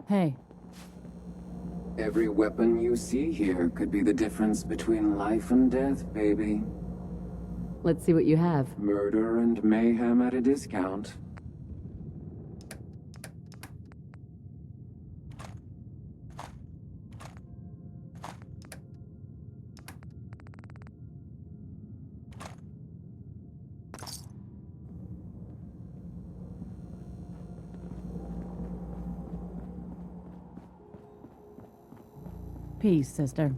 Hey. Every weapon you see here could be the difference between life and death, baby. Let's see what you have. Murder and mayhem at a discount. Peace, sister.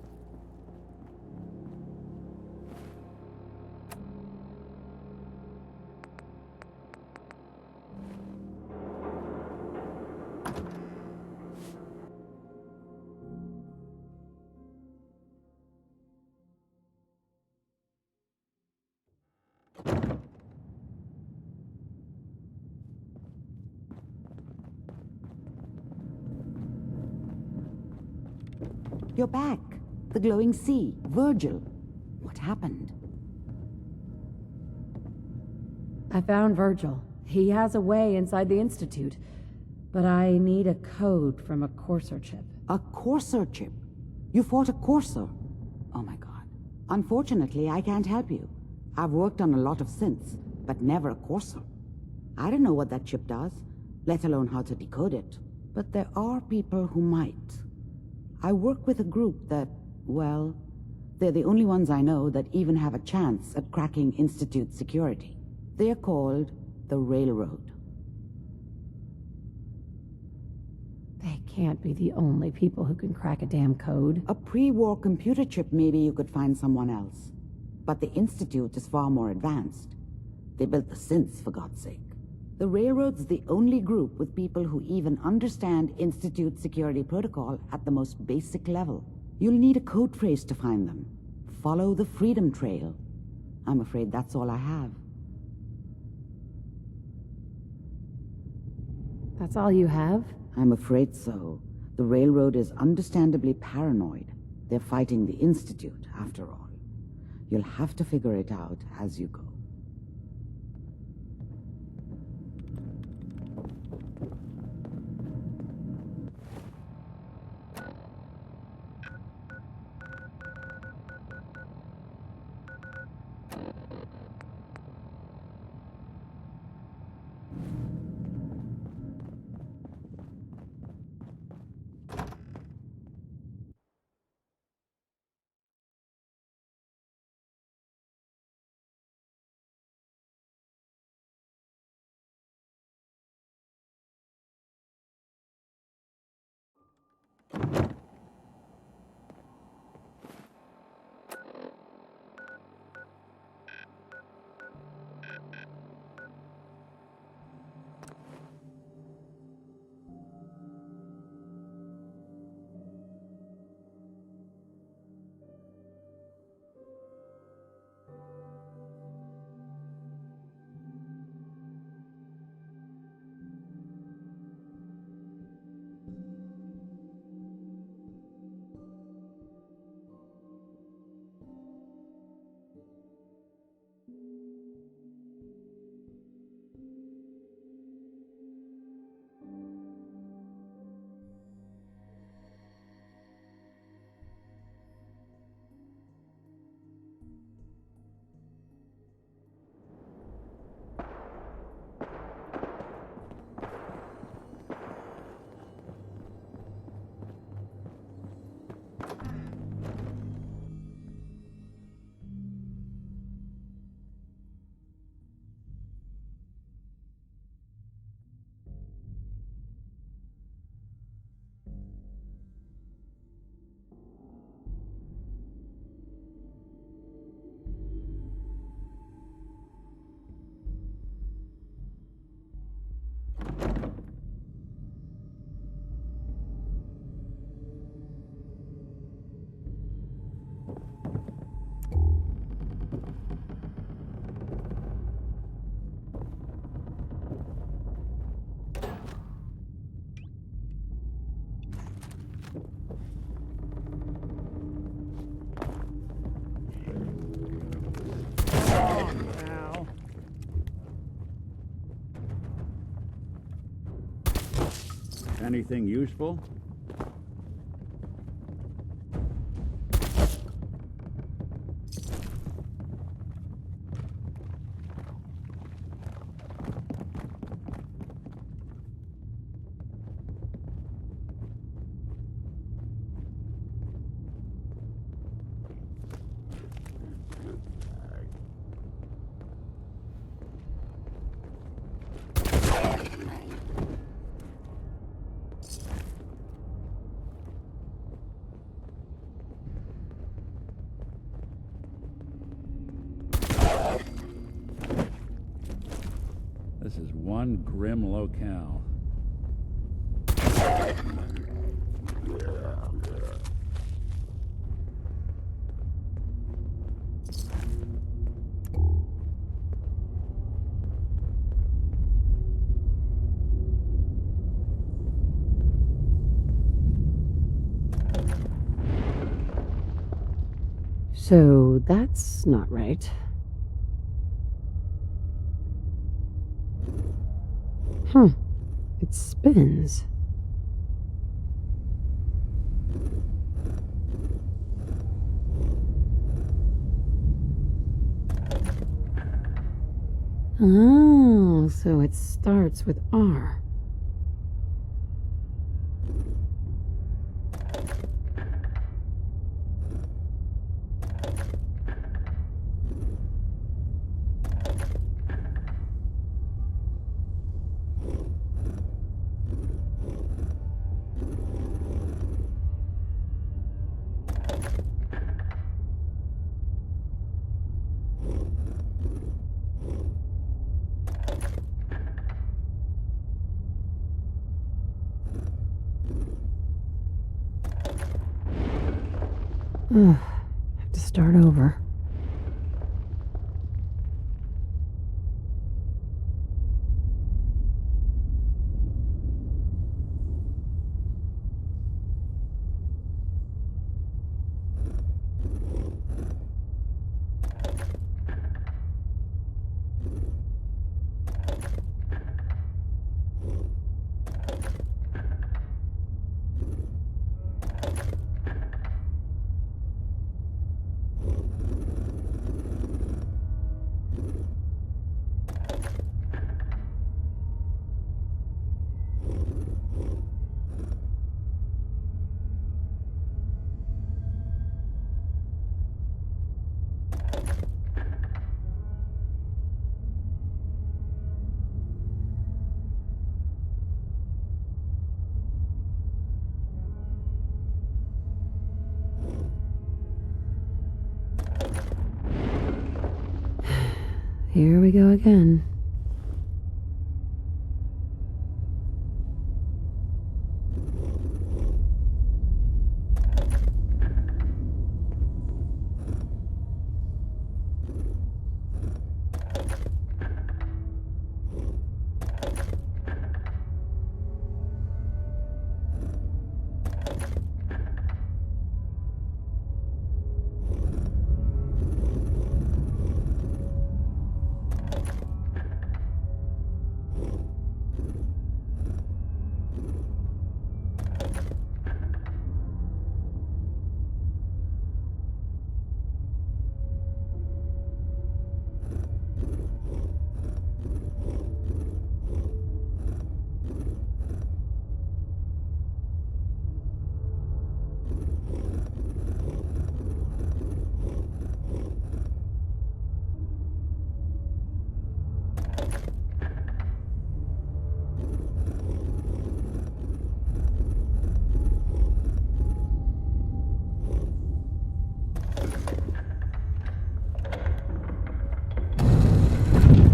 You're back. The glowing sea. Virgil. What happened? I found Virgil. He has a way inside the Institute. But I need a code from a Courser chip. A Courser chip? You fought a Courser? Oh my god. Unfortunately, I can't help you. I've worked on a lot of synths, but never a Courser. I don't know what that chip does, let alone how to decode it. But there are people who might. I work with a group that, well, they're the only ones I know that even have a chance at cracking Institute security. They're called the Railroad. They can't be the only people who can crack a damn code. A pre-war computer chip, maybe you could find someone else. But the Institute is far more advanced. They built the synths, for God's sake. The Railroad's the only group with people who even understand Institute security protocol at the most basic level. You'll need a code phrase to find them. Follow the Freedom Trail. I'm afraid that's all I have. That's all you have? I'm afraid so. The Railroad is understandably paranoid. They're fighting the Institute, after all. You'll have to figure it out as you go. Anything useful? This is one grim locale. So that's not right. Huh. It spins. Oh, so it starts with R. Ugh, have to start over. Here we go again.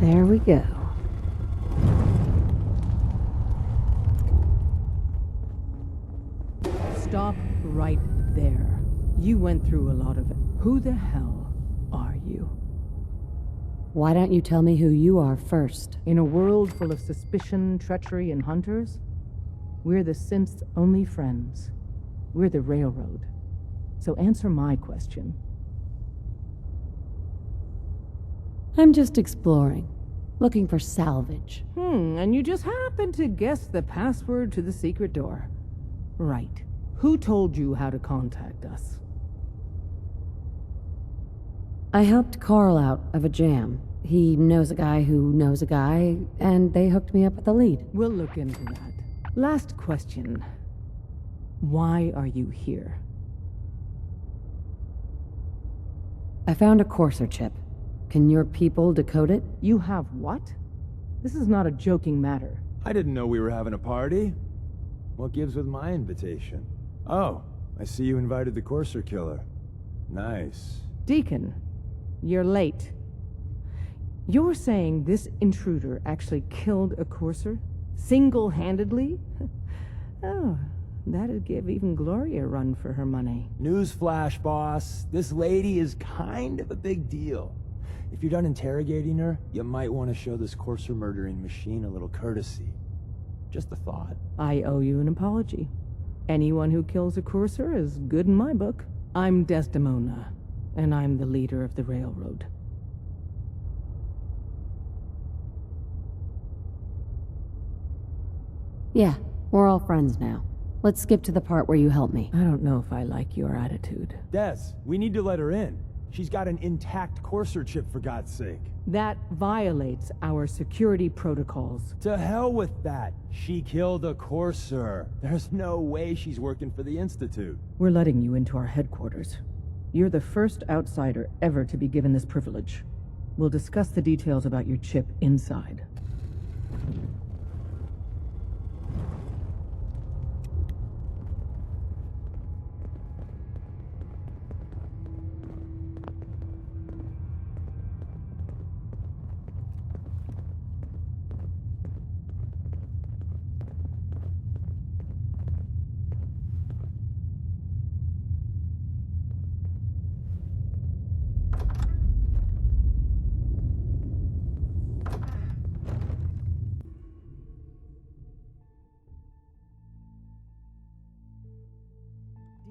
There we go. Stop right there. You went through a lot of it. Who the hell are you? Why don't you tell me who you are first? In a world full of suspicion, treachery, and hunters, we're the synth's only friends. We're the railroad. So answer my question. I'm just exploring. Looking for salvage. And you just happened to guess the password to the secret door. Right. Who told you how to contact us? I helped Carl out of a jam. He knows a guy who knows a guy, and they hooked me up with a lead. We'll look into that. Last question. Why are you here? I found a Courser chip. Can your people decode it? You have what? This is not a joking matter. I didn't know we were having a party. What gives with my invitation? Oh, I see you invited the Courser killer. Nice. Deacon, you're late. You're saying this intruder actually killed a Courser? Single-handedly? Oh, that'd give even Gloria a run for her money. Newsflash, boss. This lady is kind of a big deal. If you're done interrogating her, you might want to show this Courser murdering machine a little courtesy. Just a thought. I owe you an apology. Anyone who kills a Courser is good in my book. I'm Desdemona, and I'm the leader of the railroad. Yeah, we're all friends now. Let's skip to the part where you help me. I don't know if I like your attitude. Des, we need to let her in. She's got an intact Courser chip, for God's sake. That violates our security protocols. To hell with that. She killed a Courser. There's no way she's working for the Institute. We're letting you into our headquarters. You're the first outsider ever to be given this privilege. We'll discuss the details about your chip inside.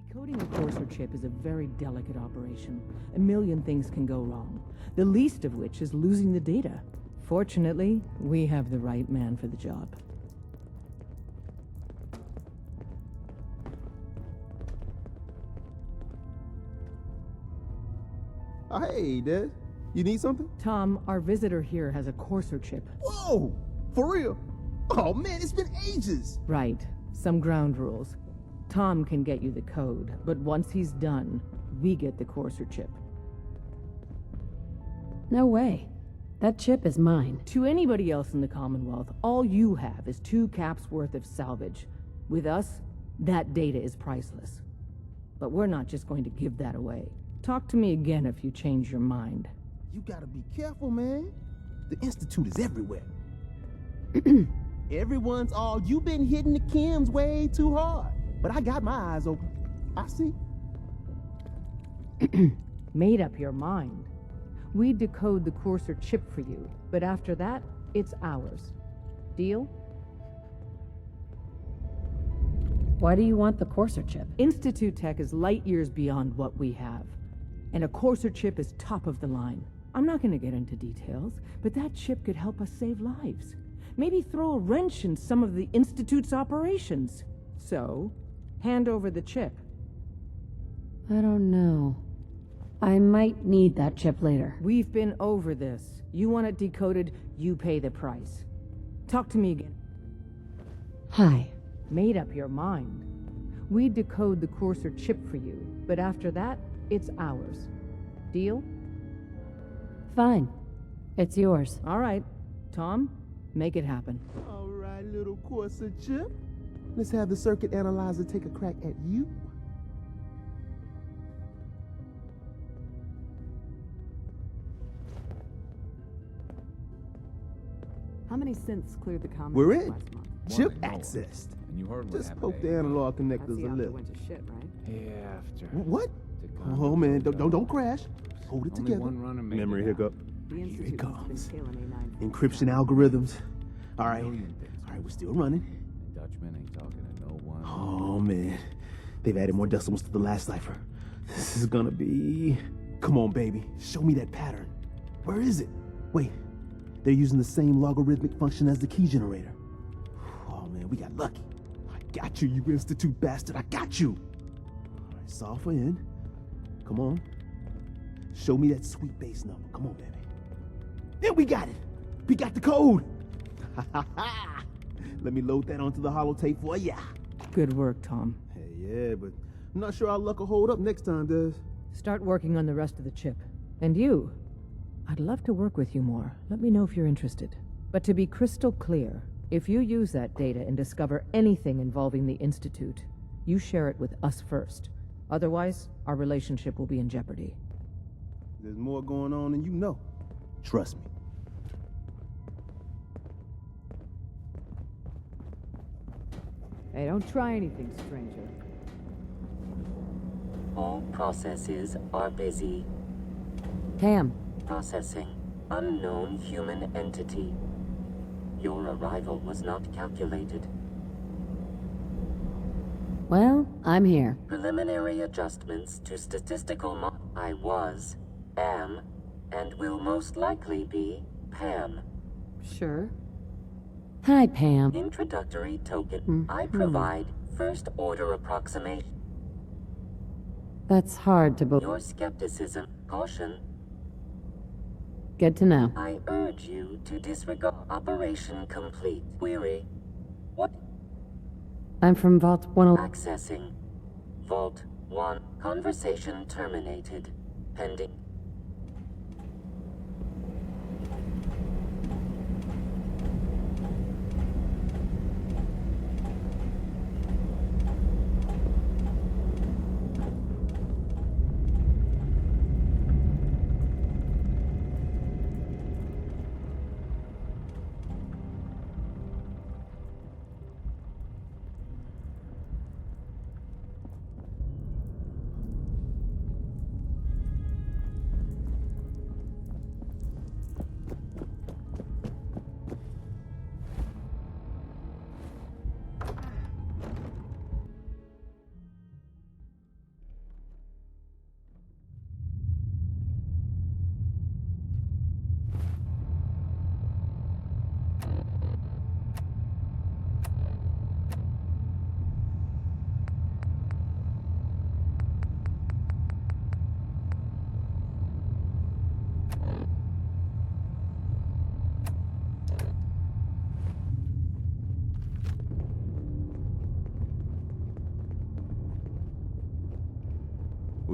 Decoding a Courser chip is a very delicate operation. A million things can go wrong, the least of which is losing the data. Fortunately, we have the right man for the job. Hey, Des. You need something? Tom, our visitor here has a Courser chip. Whoa! For real? Oh, man, it's been ages! Right. Some ground rules. Tom can get you the code, but once he's done, we get the Courser chip. No way. That chip is mine. To anybody else in the Commonwealth, all you have is 2 caps worth of salvage. With us, that data is priceless. But we're not just going to give that away. Talk to me again if you change your mind. You gotta be careful, man. The Institute is everywhere. Everyone's all, you've been hitting the chems way too hard. But I got my eyes open. I see. Made up your mind. We decode the Courser chip for you, but after that, it's ours. Deal? Why do you want the Courser chip? Institute tech is light years beyond what we have. And a Courser chip is top of the line. I'm not going to get into details, but that chip could help us save lives. Maybe throw a wrench in some of the Institute's operations. So, hand over the chip. I don't know. I might need that chip later. We've been over this. You want it decoded, you pay the price. Talk to me again. Hi. Made up your mind. We decode the Courser chip for you, but after that, it's ours. Deal? Fine. It's yours. All right. Tom, make it happen. All right, little Courser chip. Let's have the circuit analyzer take a crack at you. How many synths cleared the common We're in. last month? Chip accessed. And you heard what Just happened poke to the analog That's connectors the a after little. went to shit, right? After. What? The Oh man, don't crash. Hold it Only together. one runner made Memory it out. hiccup. The Here it Institute has been comes. killing A9. Encryption algorithms. All right. Million things. All right, we're still running. The Dutchman ain't talking to no one. Oh man, they've added more decimals to the last cipher. This is gonna be... Come on, baby. Show me that pattern. Where is it? Wait, They're using the same logarithmic function as the key generator. Oh man, we got lucky. I got you, you Institute bastard, I got you! Alright, solve for N. Come on. Show me that sweet base number. Come on, baby. Yeah, we got it! We got the code! Let me load that onto the holotape for ya. Good work, Tom. Hey, yeah, but I'm not sure our luck will hold up next time, Des. Start working on the rest of the chip. And you, I'd love to work with you more. Let me know if you're interested. But to be crystal clear, if you use that data and discover anything involving the Institute, you share it with us first. Otherwise, our relationship will be in jeopardy. There's more going on than you know. Trust me. Hey, don't try anything, stranger. All processes are busy. Pam, Processing. Unknown human entity. Your arrival was not calculated. well, I'm here. Preliminary adjustments to statistical I was, am, and will most likely be Pam. Sure. Hi, Pam. Introductory token. I provide first order approximation. That's hard to believe. Your skepticism, caution. Good to know. I urge you to disregard Operation Complete. Query. What? I'm from Vault 1. Accessing. Vault 1. Conversation terminated. Pending.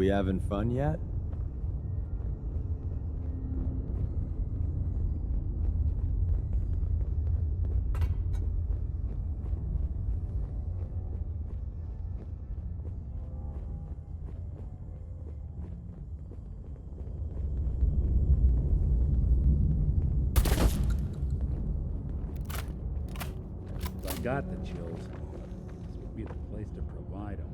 We having fun yet? I got the chills. This would be the place to provide them.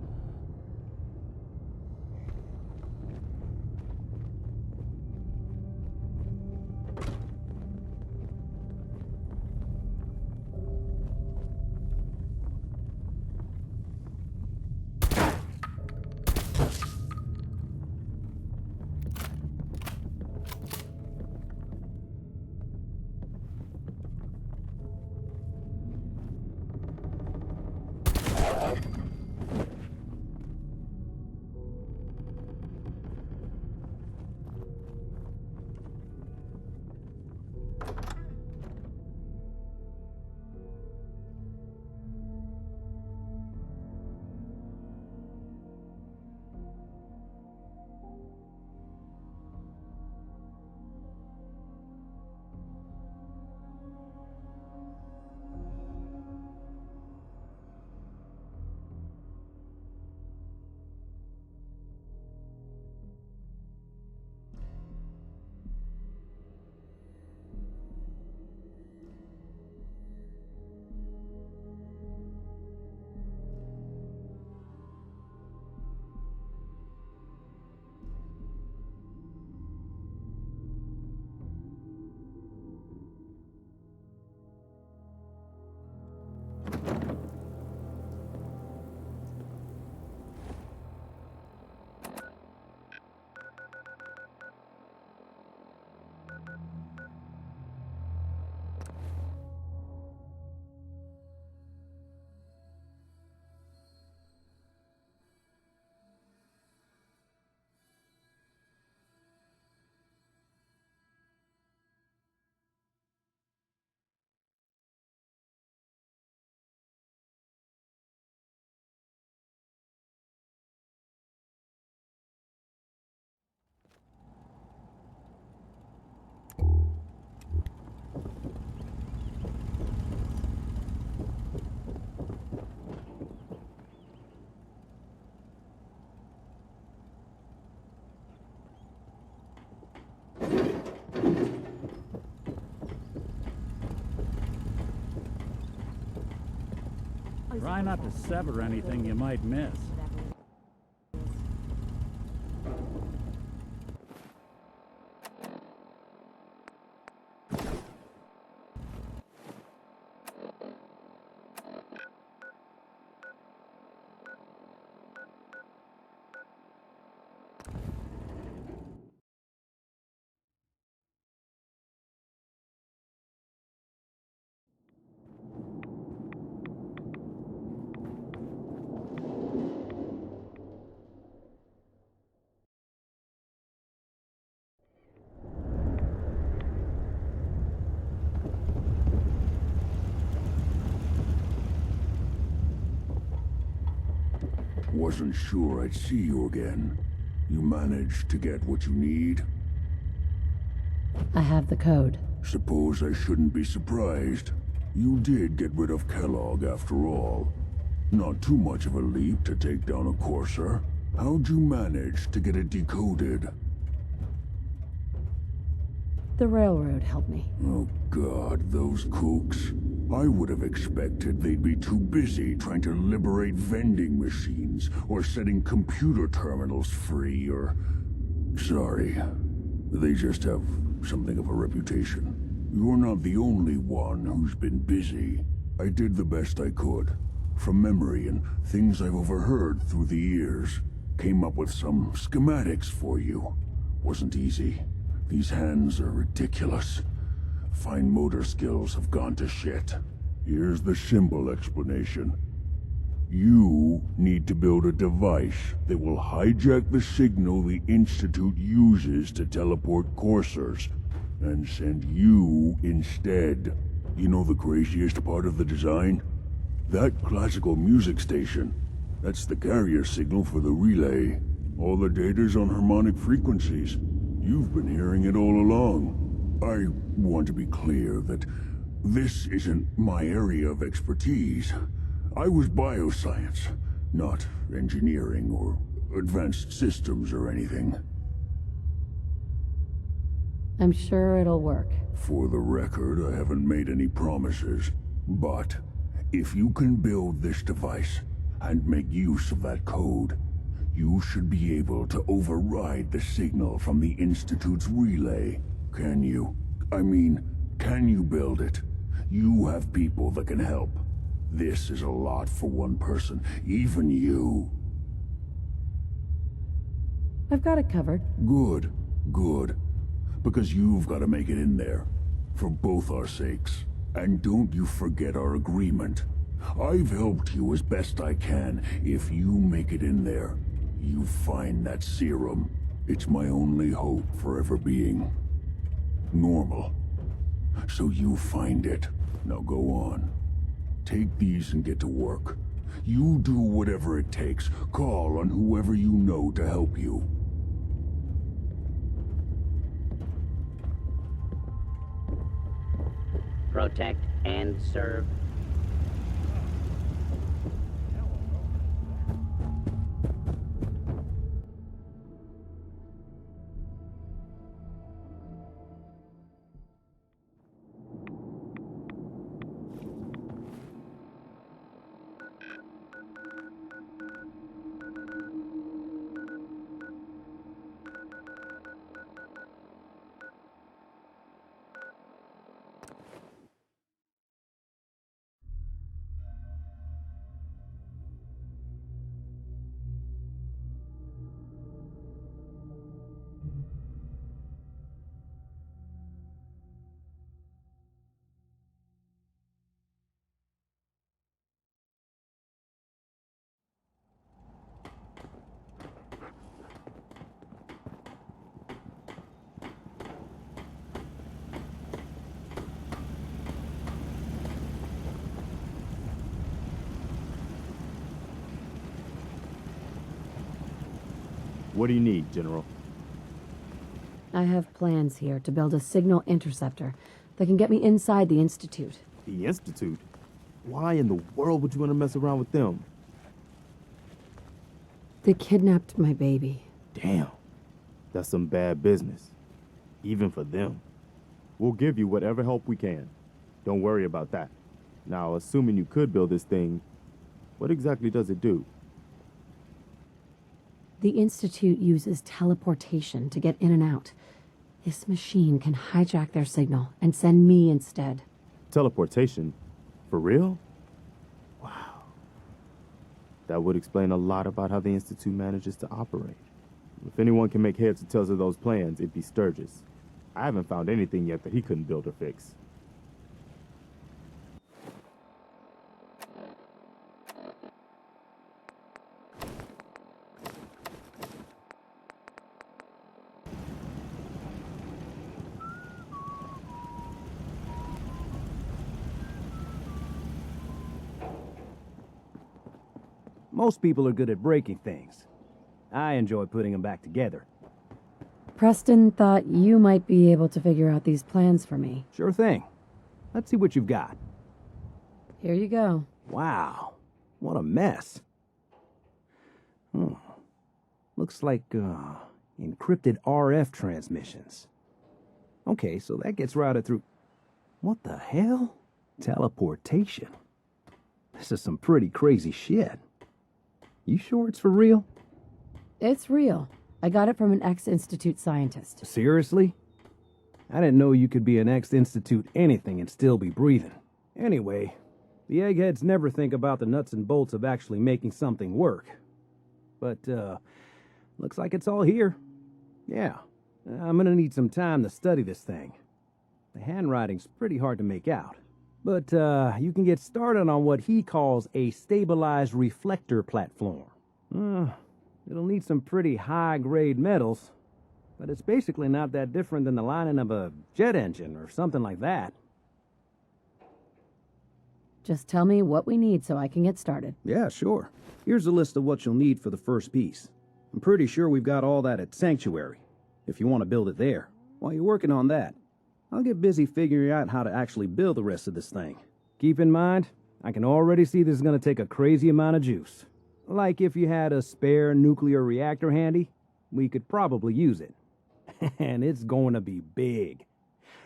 Try not to sever anything you might miss. Wasn't sure I'd see you again. You managed to get what you need? I have the code. Suppose I shouldn't be surprised. You did get rid of Kellogg after all. Not too much of a leap to take down a courser. How'd you manage to get it decoded? The railroad helped me. Oh God, those kooks. I would have expected they'd be too busy trying to liberate vending machines or setting computer terminals free or... Sorry. They just have something of a reputation. You're not the only one who's been busy. I did the best I could. From memory and things I've overheard through the years. Came up with some schematics for you. Wasn't easy. These hands are ridiculous. Fine motor skills have gone to shit. Here's the simple explanation. You need to build a device that will hijack the signal the Institute uses to teleport coursers, and send you instead. You know the craziest part of the design? That classical music station. That's the carrier signal for the relay. All the data's on harmonic frequencies. You've been hearing it all along. I want to be clear that this isn't my area of expertise. I was bioscience, not engineering or advanced systems or anything. I'm sure it'll work. For the record, I haven't made any promises, but if you can build this device and make use of that code, you should be able to override the signal from the Institute's relay. Can you? I mean, can you build it? You have people that can help. This is a lot for one person, even you. I've got it covered. Good, good. Because you've got to make it in there. For both our sakes. And don't you forget our agreement. I've helped you as best I can. If you make it in there, you find that serum. It's my only hope for ever being normal. So you find it. Now go on. Take these and get to work. You do whatever it takes. Call on whoever you know to help you. Protect and serve. What do you need, General? I have plans here to build a signal interceptor that can get me inside the Institute. The Institute? Why in the world would you want to mess around with them? They kidnapped my baby. Damn. That's some bad business. Even for them. We'll give you whatever help we can. Don't worry about that. Now, assuming you could build this thing, What exactly does it do? The Institute uses teleportation to get in and out. This machine can hijack their signal and send me instead. Teleportation? For real? Wow. That would explain a lot about how the Institute manages to operate. If anyone can make heads or tails of those plans, it'd be Sturgis. I haven't found anything yet that he couldn't build or fix. Most people are good at breaking things. I enjoy putting them back together. Preston thought you might be able to figure out these plans for me. Sure thing. Let's see what you've got. Here you go. Wow, what a mess. Looks like, encrypted RF transmissions. Okay, so that gets routed through... What the hell? Teleportation. This is some pretty crazy shit. You sure it's for real? It's real. I got it from an ex-Institute scientist. Seriously? I didn't know you could be an ex-Institute anything and still be breathing. Anyway, the eggheads never think about the nuts and bolts of actually making something work. But, looks like it's all here. Yeah, I'm gonna need some time to study this thing. The handwriting's pretty hard to make out. But, you can get started on what he calls a stabilized reflector platform. It'll need some pretty high-grade metals, but it's basically not that different than the lining of a jet engine or something like that. Just tell me what we need so I can get started. Yeah, sure. Here's a list of what you'll need for the first piece. I'm pretty sure we've got all that at Sanctuary, if you want to build it there. While you're working on that, I'll get busy figuring out how to actually build the rest of this thing. Keep in mind, I can already see this is going to take a crazy amount of juice. Like if you had a spare nuclear reactor handy, we could probably use it. And it's going to be big.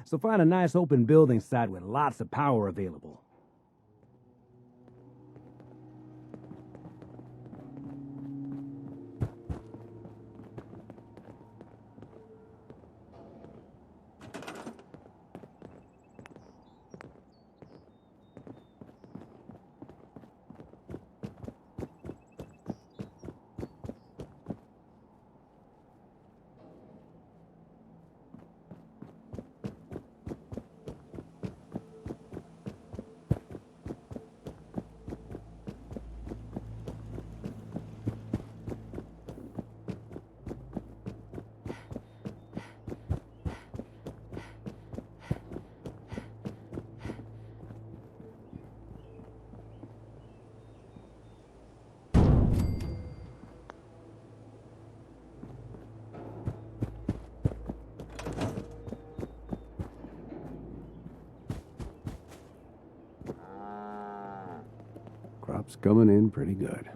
So find a nice open building site with lots of power available. Crop's coming in pretty good.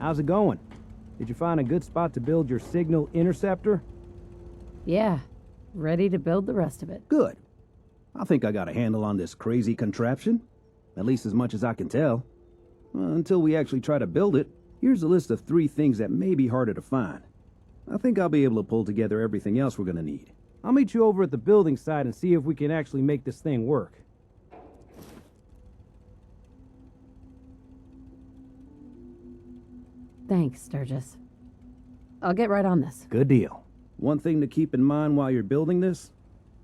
How's it going? Did you find a good spot to build your signal interceptor? Yeah, ready to build the rest of it. Good. I think I got a handle on this crazy contraption. At least as much as I can tell. Until we actually try to build it, here's a list of 3 things that may be harder to find. I think I'll be able to pull together everything else we're gonna need. I'll meet you over at the building site and see if we can actually make this thing work. Thanks, Sturgis. I'll get right on this. Good deal. One thing to keep in mind while you're building this,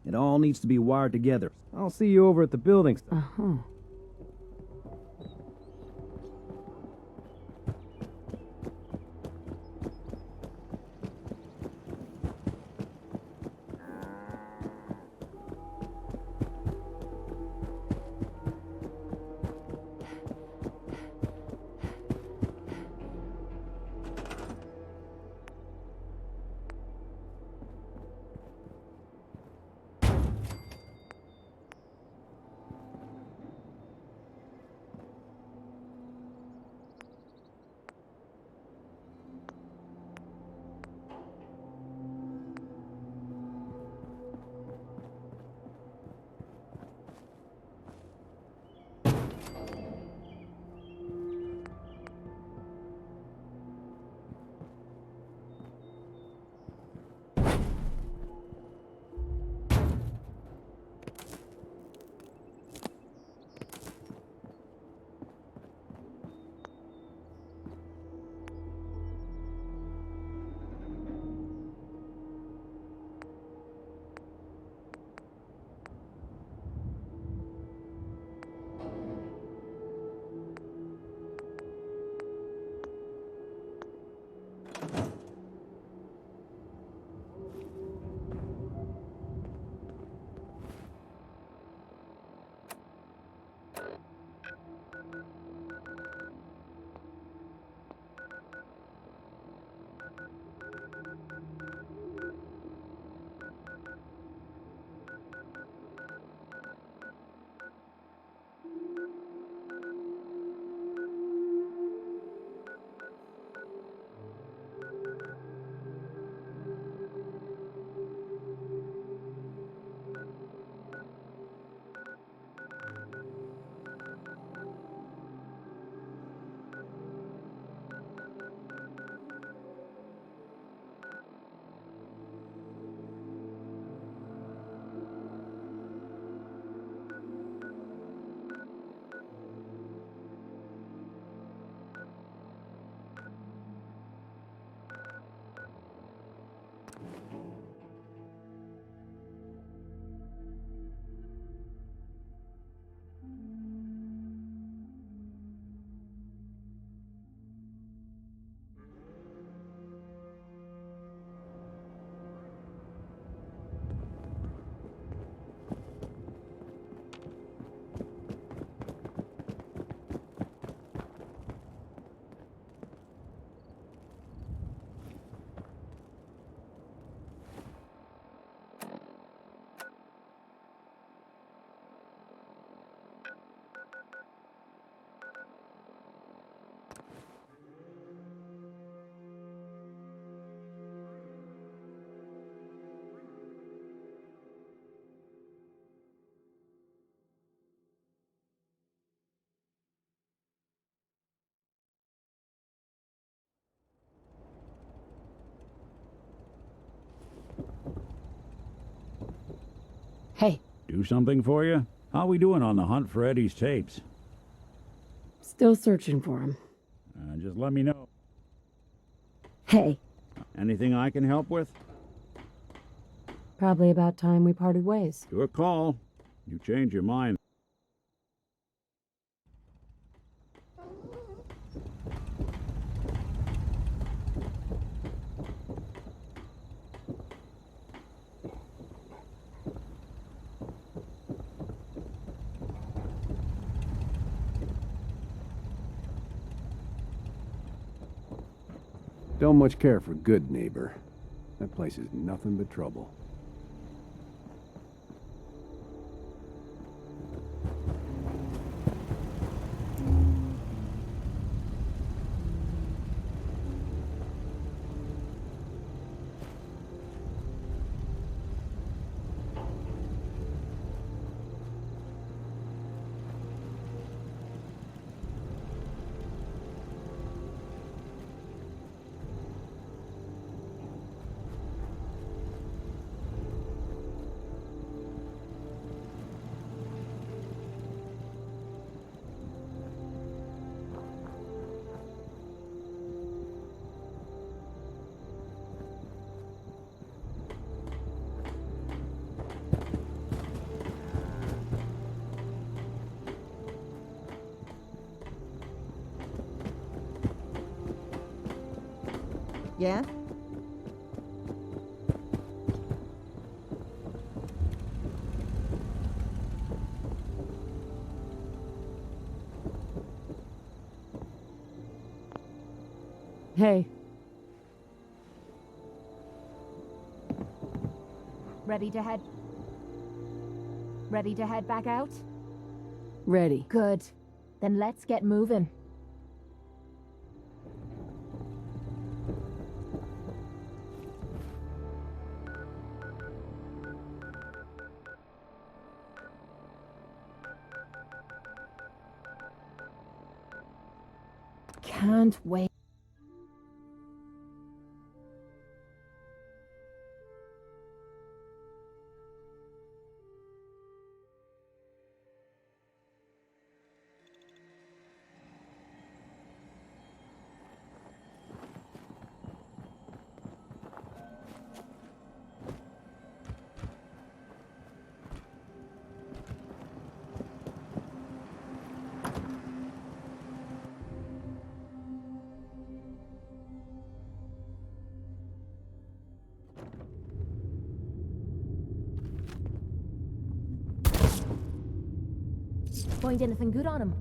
it all needs to be wired together. I'll see you over at the building site. Uh-huh. Hey. Do something for you? How we doing on the hunt for Eddie's tapes? Still searching for him. Just let me know. Hey. Anything I can help with? Probably about time we parted ways. Your call. You change your mind. Don't much care for good neighbor. That place is nothing but trouble. Yeah? Hey. Ready to head... Ready to head back out? Ready. Good. Then let's get moving. Can't wait. Find anything good on him?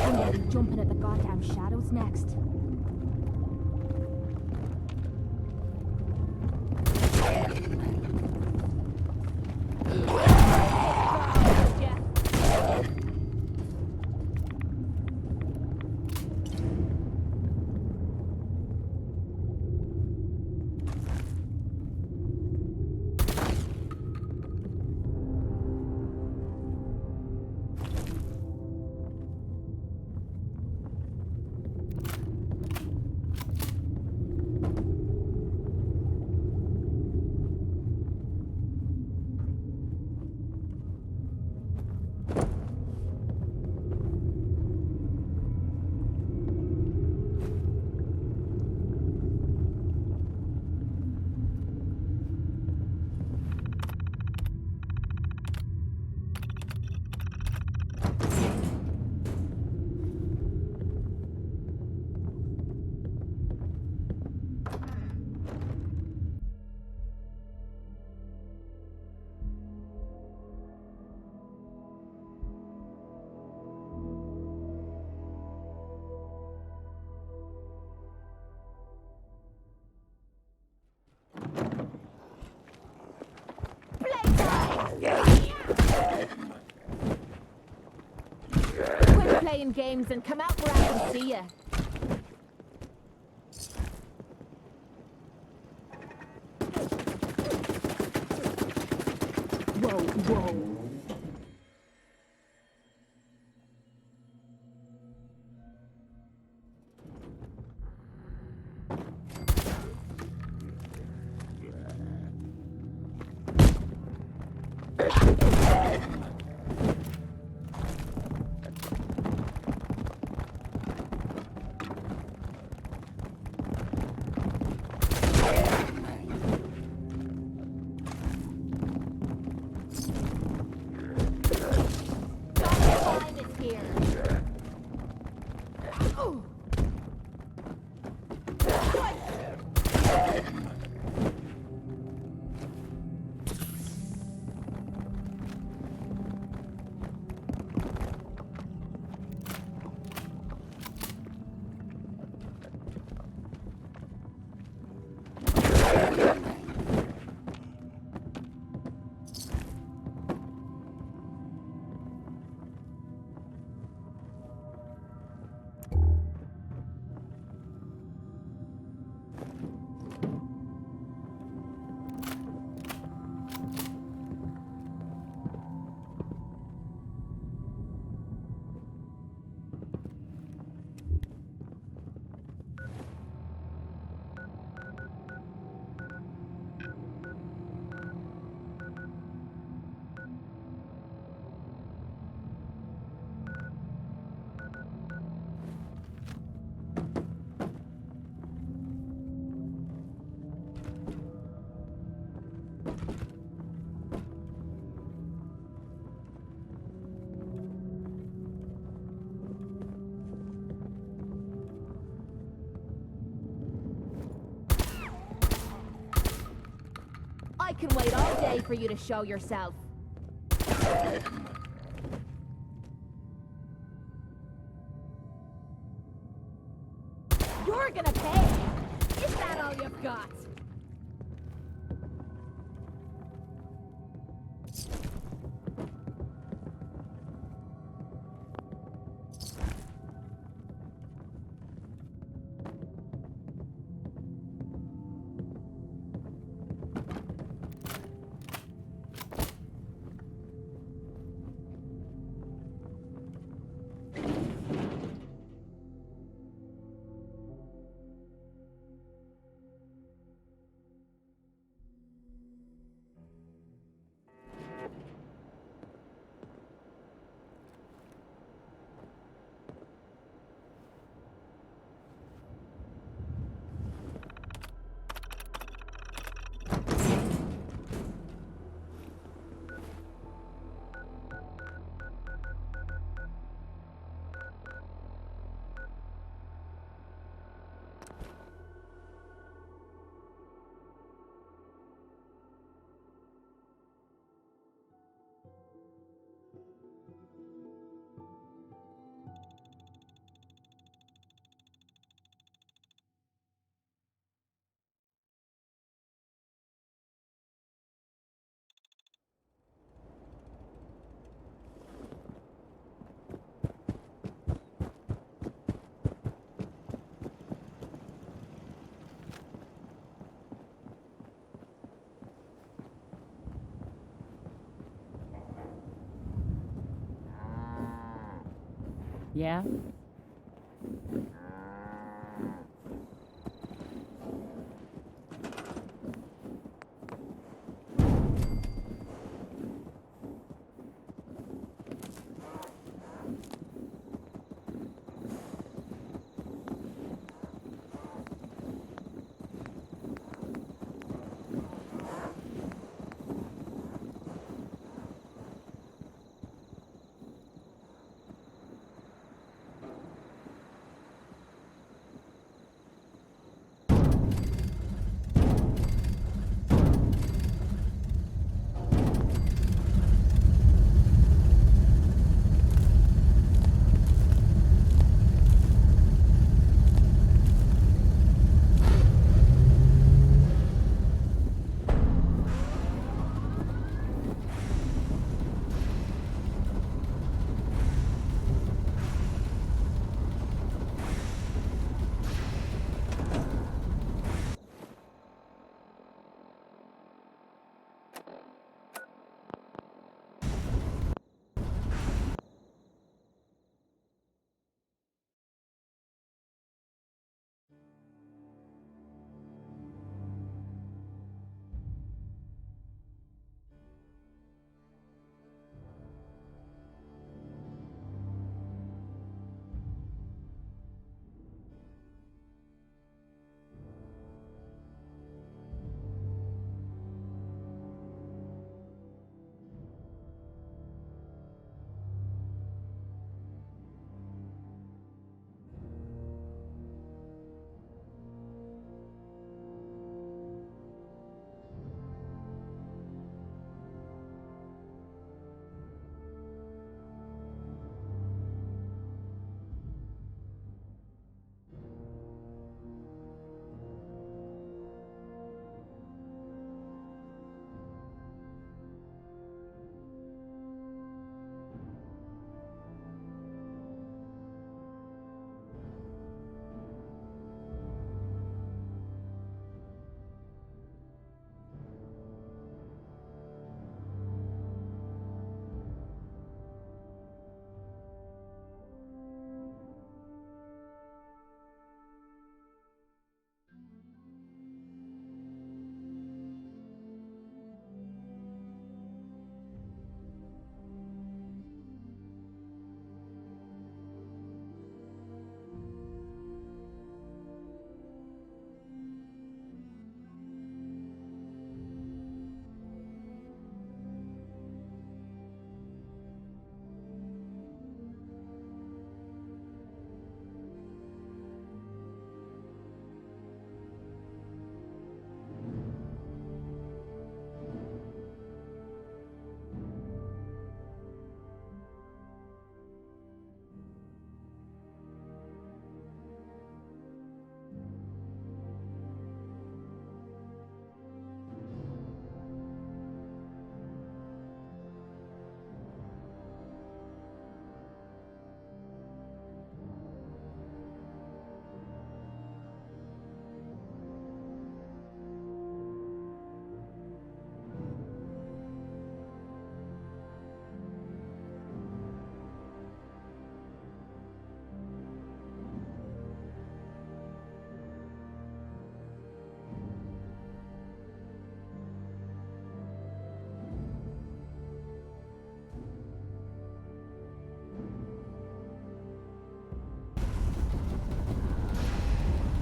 I'm gonna be jumping at the goddamn shadows next. Quit playing games and come out where I can see you. Whoa, whoa. day for you to show yourself. You're gonna pay! Is that all you've got? Yeah?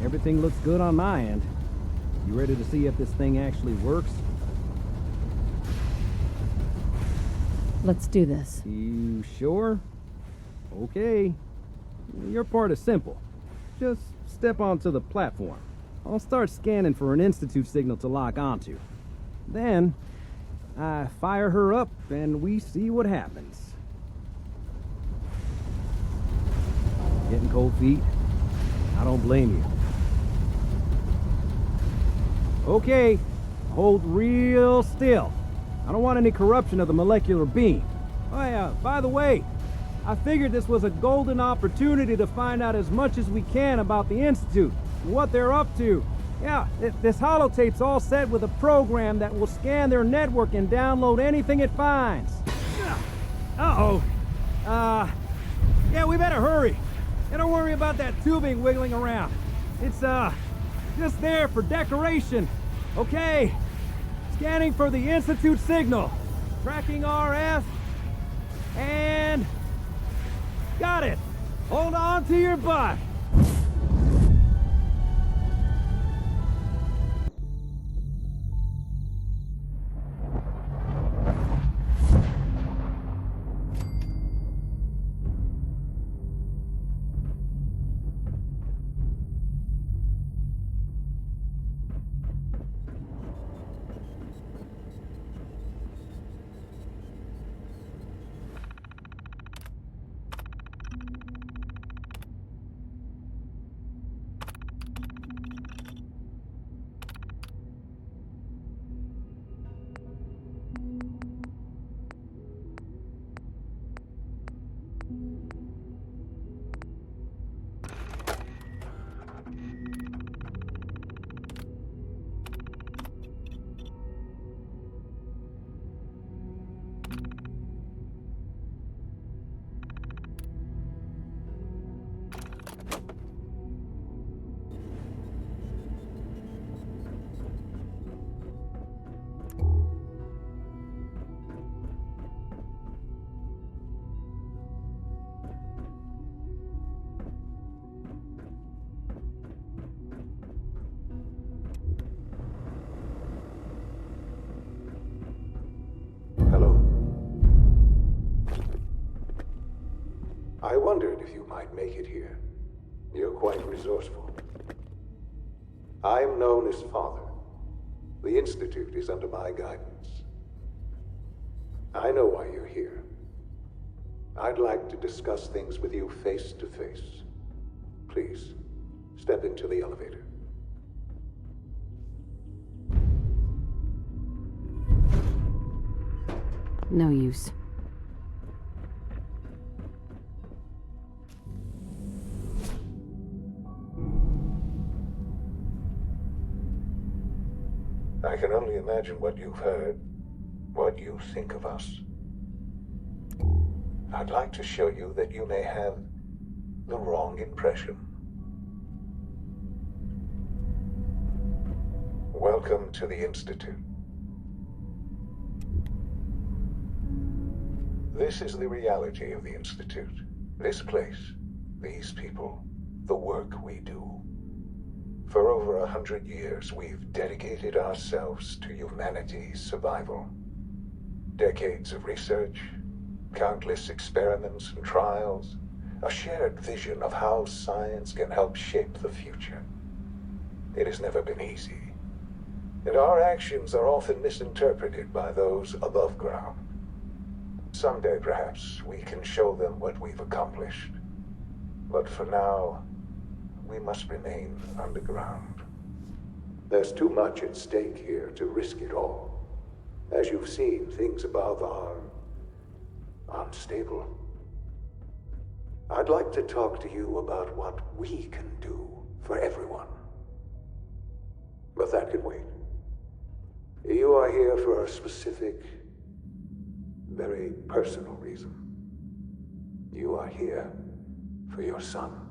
Everything looks good on my end. You ready to see if this thing actually works? Let's do this. You sure? Okay. Your part is simple. Just step onto the platform. I'll start scanning for an Institute signal to lock onto. Then, I fire her up and we see what happens. Getting cold feet? I don't blame you. Okay, hold real still. I don't want any corruption of the molecular beam. Oh yeah, by the way, I figured this was a golden opportunity to find out as much as we can about the Institute and what they're up to. Yeah, this holotape's all set with a program that will scan their network and download anything it finds. Uh-oh. Yeah, we better hurry. And don't worry about that tubing wiggling around. It's, just there for decoration. Okay. Scanning for the Institute signal. Tracking RF. And... got it. Hold on to your butt. I wondered if you might make it here. You're quite resourceful. I'm known as Father. The Institute is under my guidance. I know why you're here. I'd like to discuss things with you face to face. Please, step into the elevator. No use. I can only imagine what you've heard, what you think of us. I'd like to show you that you may have the wrong impression. Welcome to the Institute. This is the reality of the Institute. This place, these people, the work we do. For over 100 years, we've dedicated ourselves to humanity's survival. Decades of research, countless experiments and trials, a shared vision of how science can help shape the future. It has never been easy, and our actions are often misinterpreted by those above ground. Someday, perhaps, we can show them what we've accomplished. But for now, we must remain underground. There's too much at stake here to risk it all. As you've seen, things above are unstable. I'd like to talk to you about what we can do for everyone. But that can wait. You are here for a specific, very personal reason. You are here for your son.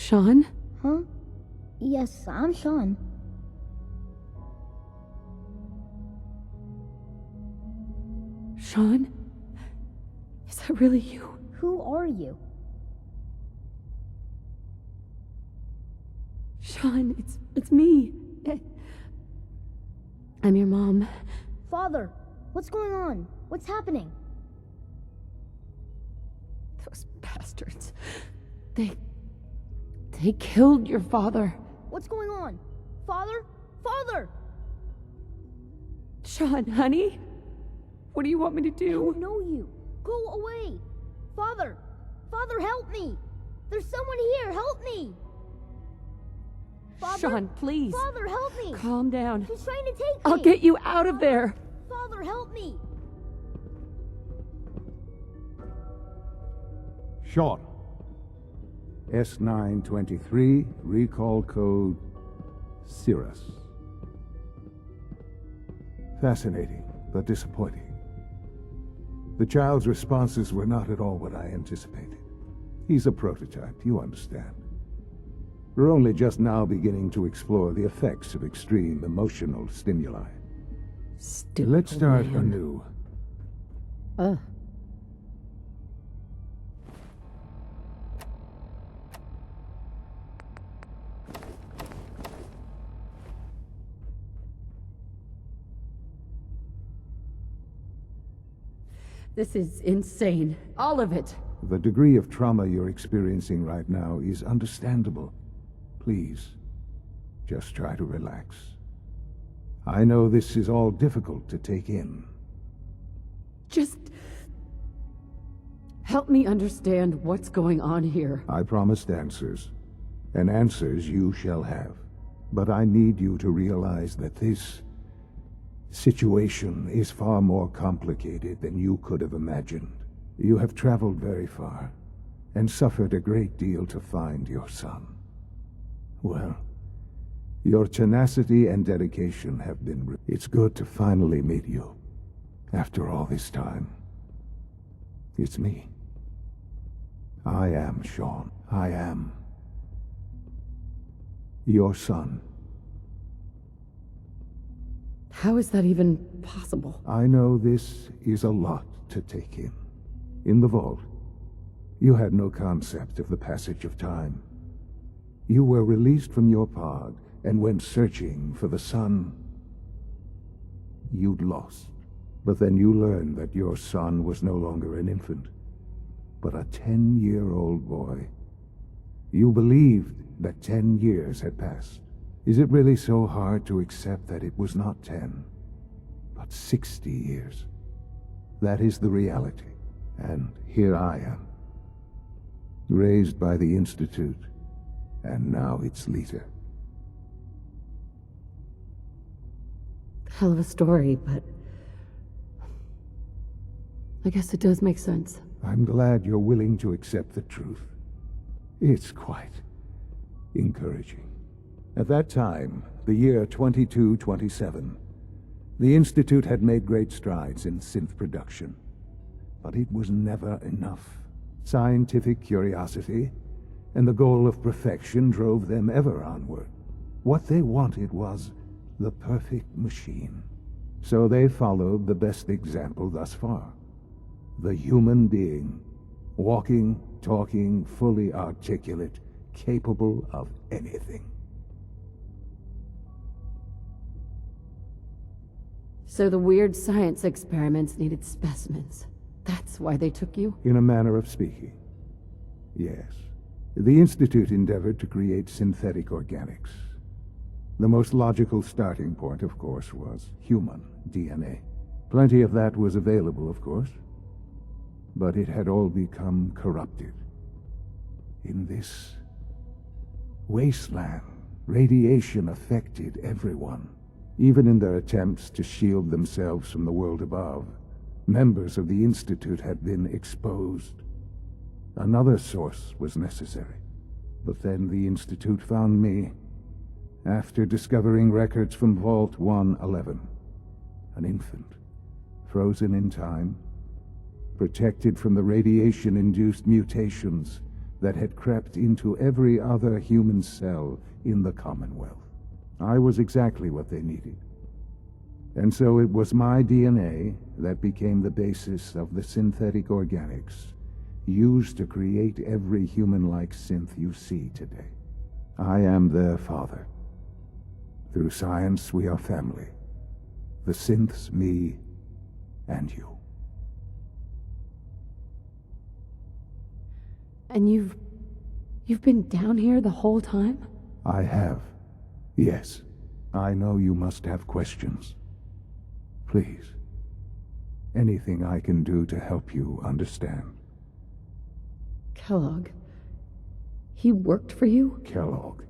Sean? Huh? Yes, I'm Sean. Sean? Is that really you? Who are you? Sean, it's me. I'm your mom. Father, what's going on? What's happening? Those bastards. They killed your father. What's going on? Father? Father! Sean, honey? What do you want me to do? I don't know you. Go away. Father! Father, help me! There's someone here, help me! Father? Sean, please. Father, help me! Calm down. He's trying to take me! I'll get you out of there! Father, help me! Sean. S923, recall code Cirrus. Fascinating, but disappointing. The child's responses were not at all what I anticipated. He's a prototype, you understand. We're only just now beginning to explore the effects of extreme emotional stimuli. Let's start anew. This is insane. All of it. The degree of trauma you're experiencing right now is understandable. Please, just try to relax. I know this is all difficult to take in. Just help me understand what's going on here. I promised answers, and answers you shall have. But I need you to realize that this situation is far more complicated than you could have imagined. You have traveled very far, and suffered a great deal to find your son. Well, your tenacity and dedication have been... It's good to finally meet you. After all this time. It's me. I am Sean. I am your son. How is that even possible? I know this is a lot to take in. In the vault, you had no concept of the passage of time. You were released from your pod and went searching for the son you'd lost. But then you learned that your son was no longer an infant, but a 10-year-old boy. You believed that 10 years had passed. Is it really so hard to accept that it was not 10, but 60 years? That is the reality. And here I am, raised by the Institute, and now its leader. Hell of a story, but I guess it does make sense. I'm glad you're willing to accept the truth. It's quite encouraging. At that time, the year 2227, the Institute had made great strides in synth production. But it was never enough. Scientific curiosity and the goal of perfection drove them ever onward. What they wanted was the perfect machine. So they followed the best example thus far. The human being, walking, talking, fully articulate, capable of anything. So the weird science experiments needed specimens. That's why they took you? In a manner of speaking, yes. The Institute endeavored to create synthetic organics. The most logical starting point, of course, was human DNA. Plenty of that was available, of course. But it had all become corrupted. In this wasteland, radiation affected everyone. Even in their attempts to shield themselves from the world above, members of the Institute had been exposed. Another source was necessary. But then the Institute found me, after discovering records from Vault 111. An infant, frozen in time, protected from the radiation-induced mutations that had crept into every other human cell in the Commonwealth. I was exactly what they needed. And so it was my DNA that became the basis of the synthetic organics used to create every human-like synth you see today. I am their father. Through science, we are family. The synths, me, and you. And you've been down here the whole time? I have. Yes. I know you must have questions. Please. Anything I can do to help you understand. Kellogg. He worked for you? Kellogg.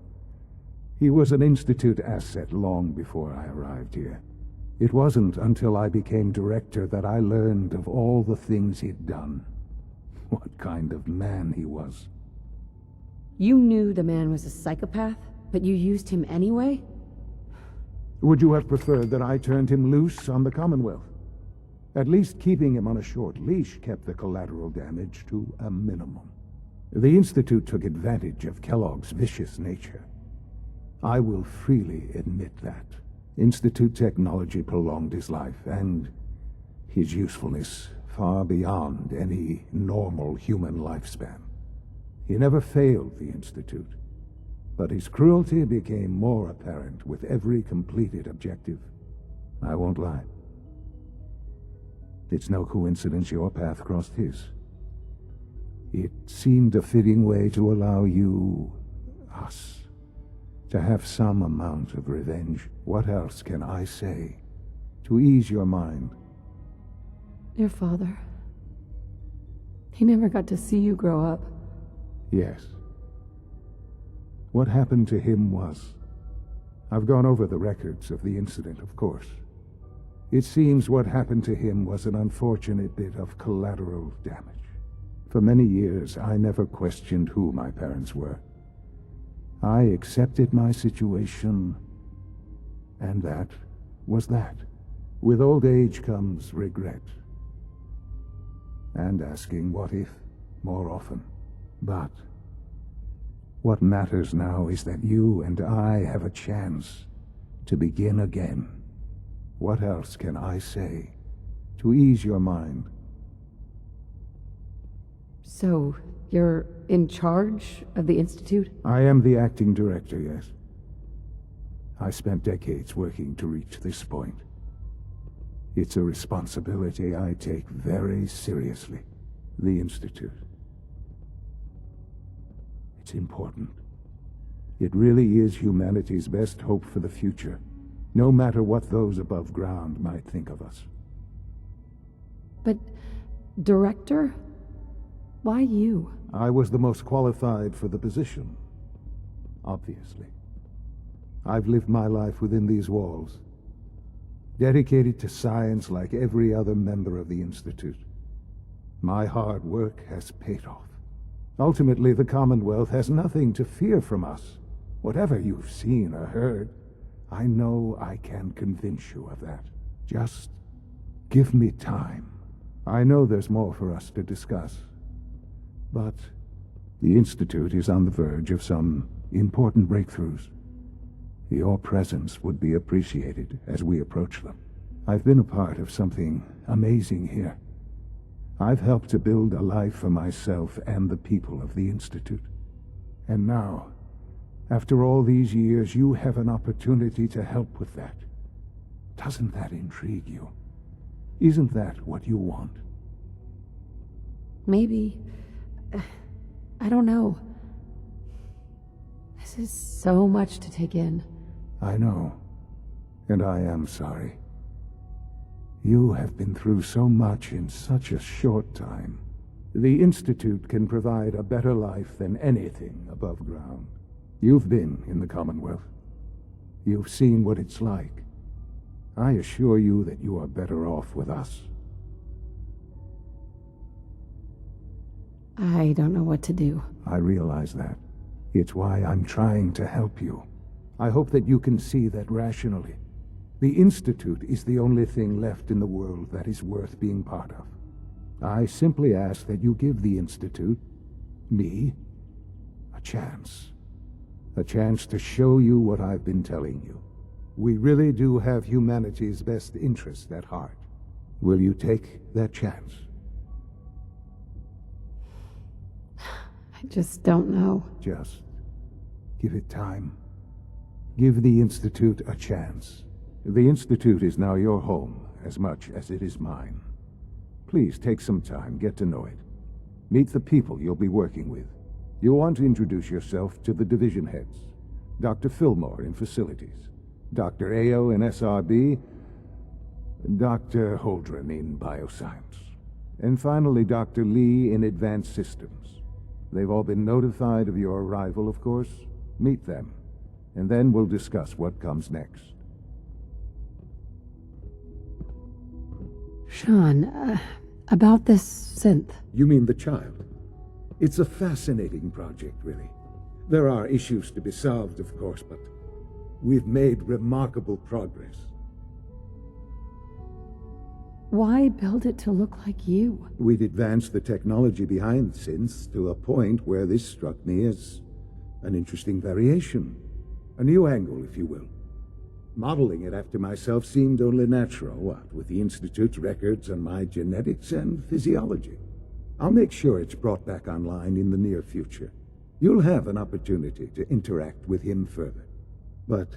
He was an Institute asset long before I arrived here. It wasn't until I became director that I learned of all the things he'd done. What kind of man he was. You knew the man was a psychopath, but you used him anyway? Would you have preferred that I turned him loose on the Commonwealth? At least keeping him on a short leash kept the collateral damage to a minimum. The Institute took advantage of Kellogg's vicious nature. I will freely admit that. Institute technology prolonged his life, and his usefulness far beyond any normal human lifespan. He never failed the Institute, but his cruelty became more apparent with every completed objective. I won't lie. It's no coincidence your path crossed his. It seemed a fitting way to allow you, us, to have some amount of revenge. What else can I say to ease your mind? Your father. He never got to see you grow up. Yes. What happened to him was... I've gone over the records of the incident, of course. It seems what happened to him was an unfortunate bit of collateral damage. For many years, I never questioned who my parents were. I accepted my situation, and that was that. With old age comes regret. And asking what if more often. But what matters now is that you and I have a chance to begin again. What else can I say to ease your mind? So, you're in charge of the Institute? I am the acting director, yes. I spent decades working to reach this point. It's a responsibility I take very seriously. The Institute. It's important. It really is humanity's best hope for the future, no matter what those above ground might think of us. But, director? Why you? I was the most qualified for the position. Obviously. I've lived my life within these walls, dedicated to science like every other member of the Institute. My hard work has paid off. Ultimately, the Commonwealth has nothing to fear from us. Whatever you've seen or heard, I know I can convince you of that. Just give me time. I know there's more for us to discuss. But the Institute is on the verge of some important breakthroughs. Your presence would be appreciated as we approach them. I've been a part of something amazing here. I've helped to build a life for myself and the people of the Institute. And now, after all these years, you have an opportunity to help with that. Doesn't that intrigue you? Isn't that what you want? Maybe. I don't know. This is so much to take in. I know. And I am sorry. You have been through so much in such a short time. The Institute can provide a better life than anything above ground. You've been in the Commonwealth. You've seen what it's like. I assure you that you are better off with us. I don't know what to do. I realize that. It's why I'm trying to help you. I hope that you can see that rationally. The Institute is the only thing left in the world that is worth being part of. I simply ask that you give the Institute, me, chance. A chance to show you what I've been telling you. We really do have humanity's best interest at heart. Will you take that chance? I just don't know. Just give it time. Give the Institute a chance. The Institute is now your home as much as it is mine. Please take some time, get to know it. Meet the people you'll be working with. You'll want to introduce yourself to the division heads. Dr. Fillmore in Facilities, Dr. Ayo in SRB, Dr. Holdren in Bioscience, and finally Dr. Lee in Advanced Systems. They've all been notified of your arrival, of course. Meet them, and then we'll discuss what comes next. Sean, about this synth. You mean the child? It's a fascinating project, really. There are issues to be solved, of course, but we've made remarkable progress. Why build it to look like you? We'd advanced the technology behind synths to a point where this struck me as an interesting variation. A new angle, if you will. Modeling it after myself seemed only natural, what with the Institute's records on my genetics and physiology. I'll make sure it's brought back online in the near future. You'll have an opportunity to interact with him further. But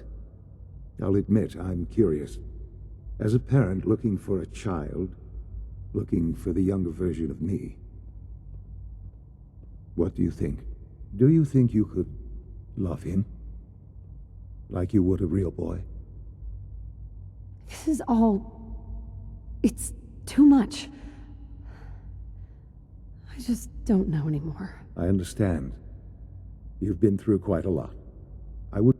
I'll admit I'm curious. As a parent looking for a child, looking for the younger version of me, what do you think? Do you think you could love him? Like you would a real boy? This is all... it's too much. I just don't know anymore. I understand. You've been through quite a lot. I would...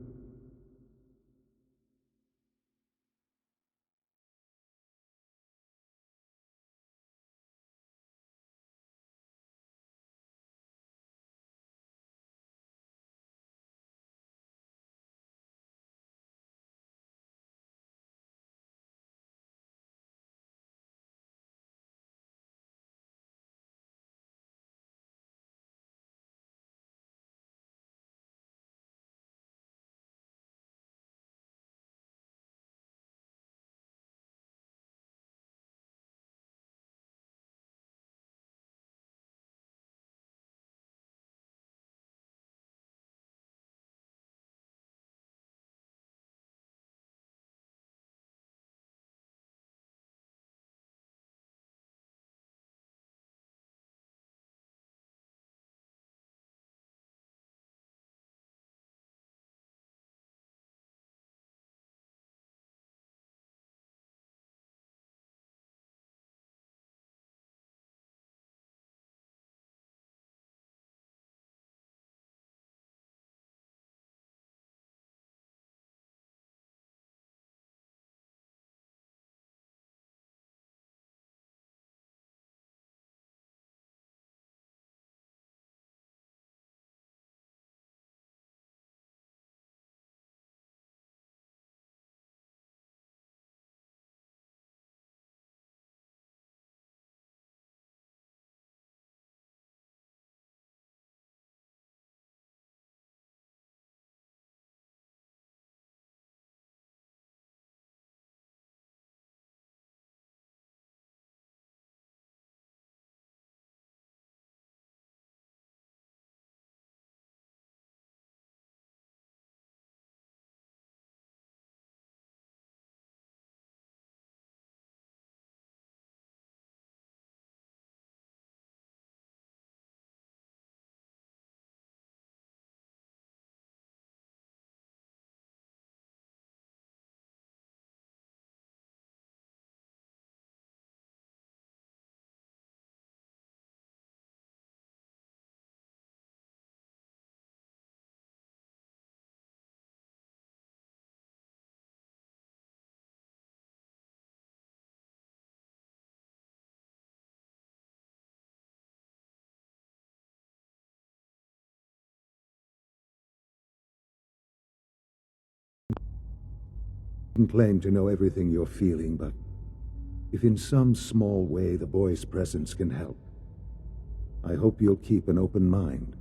claim to know everything you're feeling, but if in some small way the boy's presence can help, I hope you'll keep an open mind.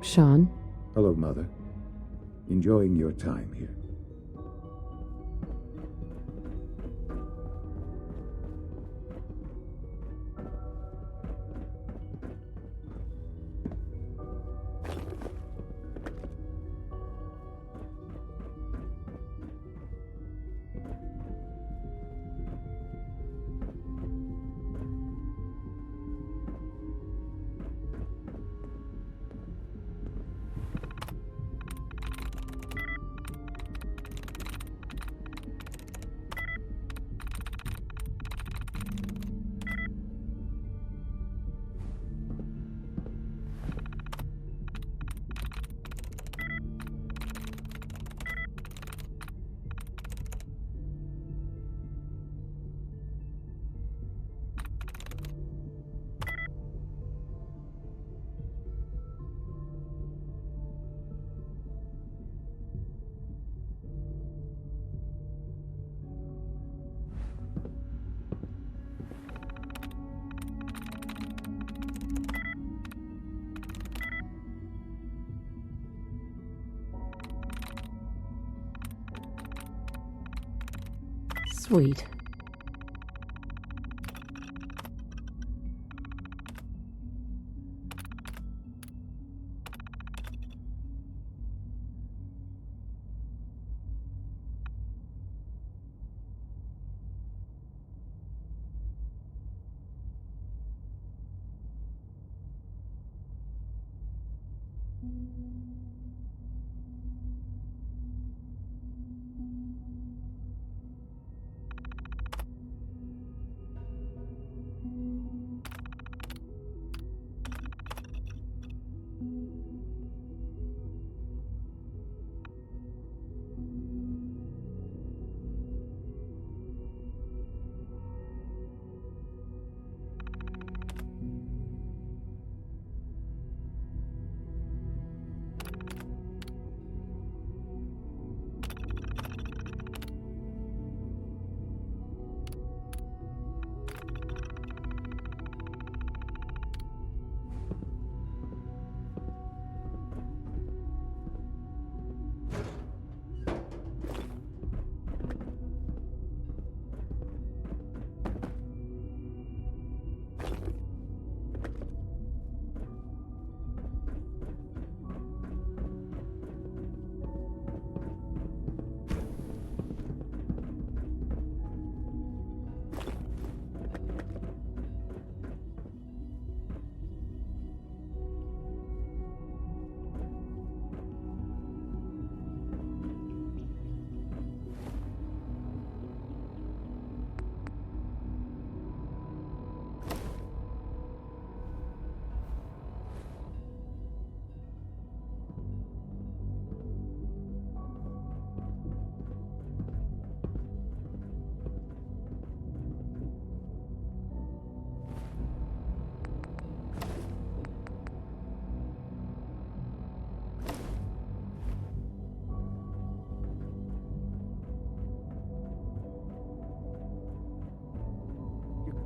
Sean? Hello, Mother. Enjoying your time here. Sweet.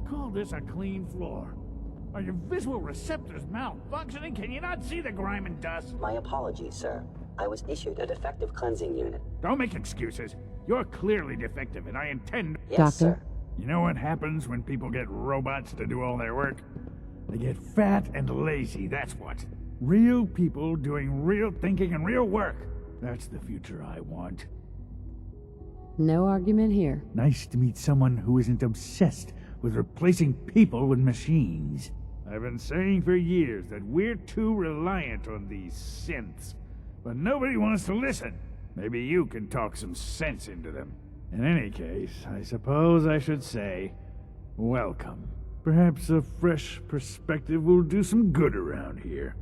Call this a clean floor? Are your visual receptors malfunctioning? Can you not see the grime and dust? My apologies, sir. I was issued a defective cleansing unit. Don't make excuses. You're clearly defective, and I intend... Yes, sir. You know what happens when people get robots to do all their work? They get fat and lazy, that's what. Real people doing real thinking and real work. That's the future I want. No argument here. Nice to meet someone who isn't obsessed with replacing people with machines. I've been saying for years that we're too reliant on these synths, but nobody wants to listen. Maybe you can talk some sense into them. In any case, I suppose I should say, welcome. Perhaps a fresh perspective will do some good around here.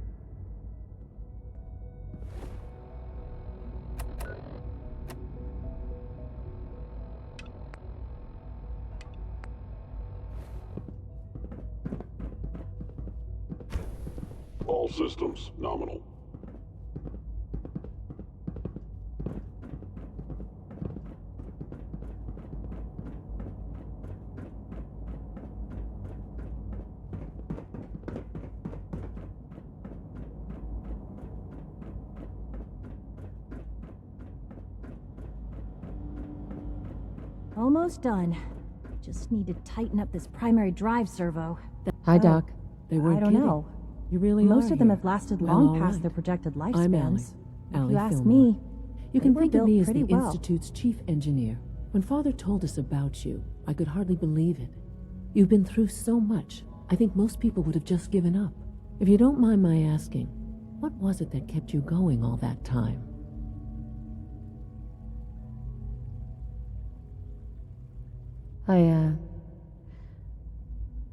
All systems nominal. Almost done. Just need to tighten up this primary drive servo. Hi, Doc. They weren't I don't kidding. know. You really Most are of them here. have lasted Well, long all past right. their projected I'm lifespans. Allie. If you ask Fillmore. me, You can they were think of built me as the pretty well. Institute's chief engineer. When Father told us about you, I could hardly believe it. You've been through so much, I think most people would have just given up. If you don't mind my asking, what was it that kept you going all that time?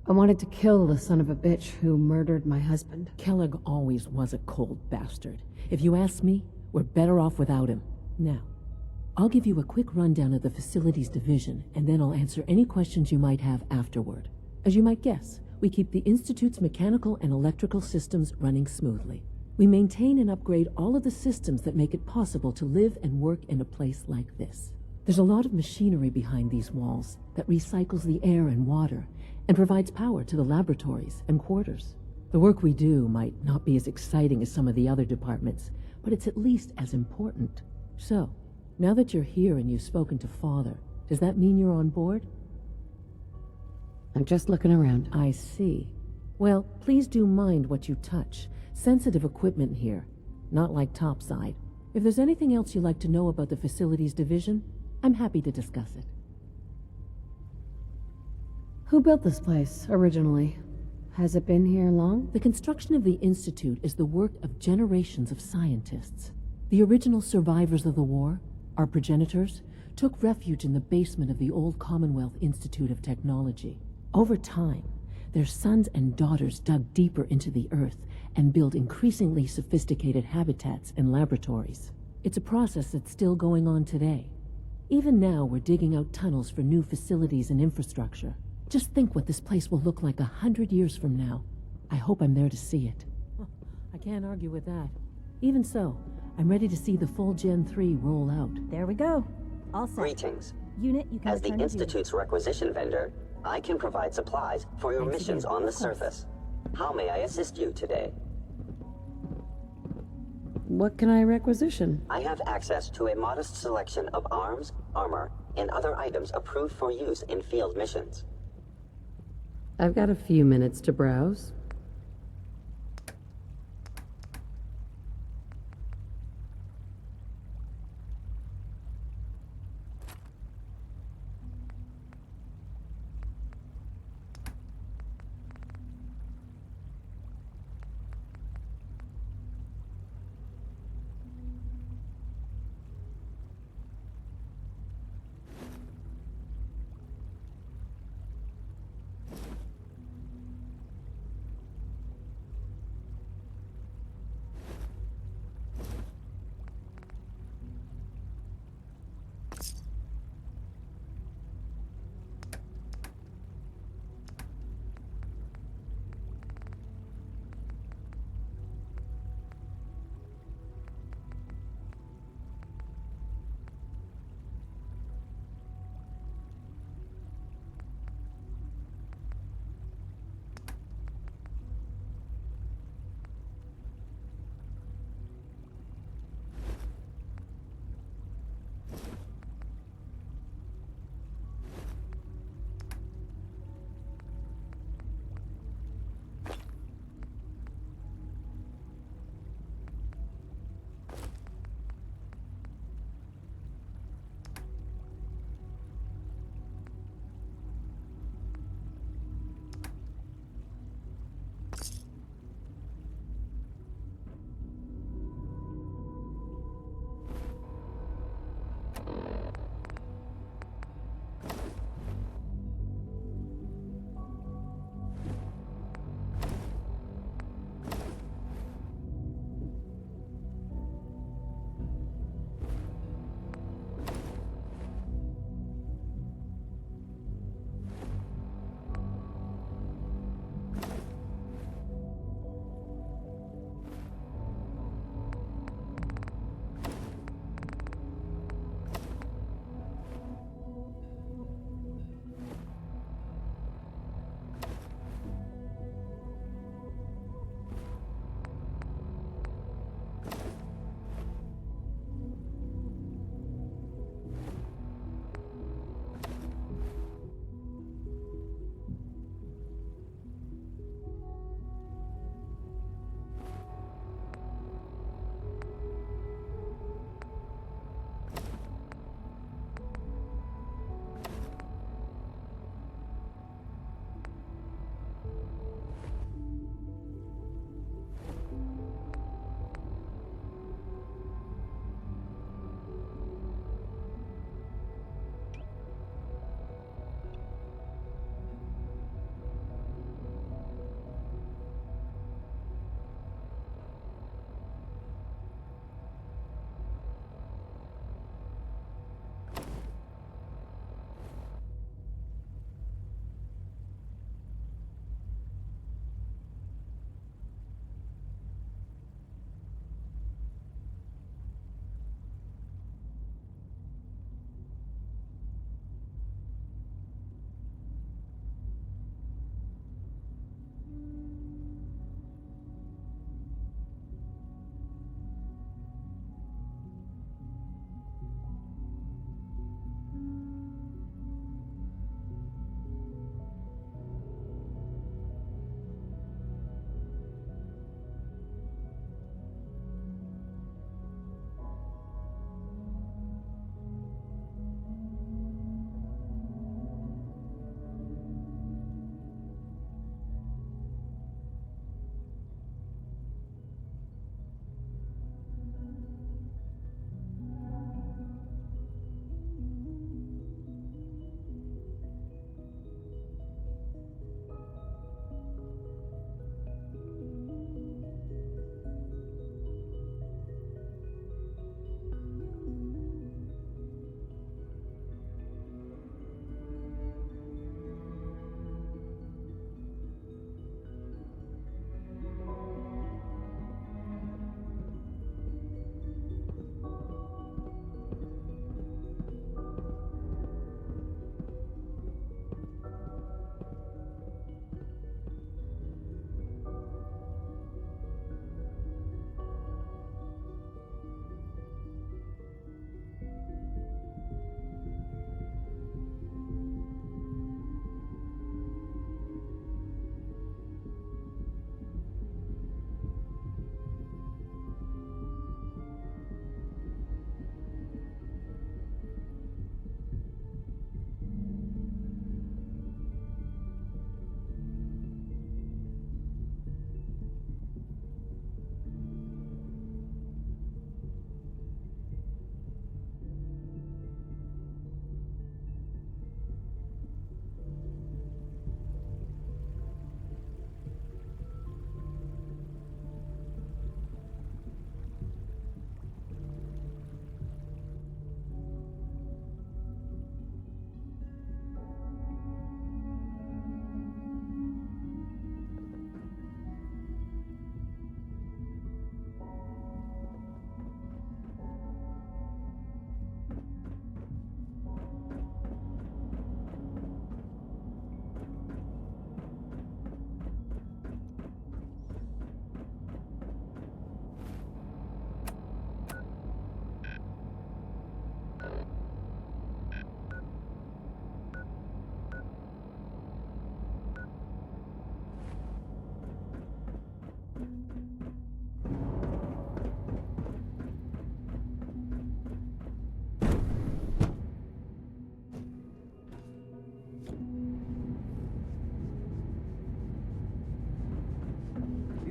I wanted to kill the son of a bitch who murdered my husband. Kellogg always was a cold bastard. If you ask me, we're better off without him. Now, I'll give you a quick rundown of the facilities division, and then I'll answer any questions you might have afterward. As you might guess, we keep the Institute's mechanical and electrical systems running smoothly. We maintain and upgrade all of the systems that make it possible to live and work in a place like this. There's a lot of machinery behind these walls that recycles the air and water and provides power to the laboratories and quarters. The work we do might not be as exciting as some of the other departments, but it's at least as important. So, now that you're here and you've spoken to Father, does that mean you're on board? I'm just looking around. I see. Well, please do mind what you touch. Sensitive equipment here, not like topside. If there's anything else you'd like to know about the facilities division, I'm happy to discuss it. Who built this place, originally? Has it been here long? The construction of the Institute is the work of generations of scientists. The original survivors of the war, our progenitors, took refuge in the basement of the old Commonwealth Institute of Technology. Over time, their sons and daughters dug deeper into the earth and built increasingly sophisticated habitats and laboratories. It's a process that's still going on today. Even now, we're digging out tunnels for new facilities and infrastructure. Just think what this place will look like 100 years from now. I hope I'm there to see it. I can't argue with that. Even so, I'm ready to see the full Gen 3 roll out. There we go. All set. Greetings. Unit, you can As the return to duty. Institute's requisition vendor, I can provide supplies for your missions on the surface. How may I assist you today? What can I requisition? I have access to a modest selection of arms, armor, and other items approved for use in field missions. I've got a few minutes to browse.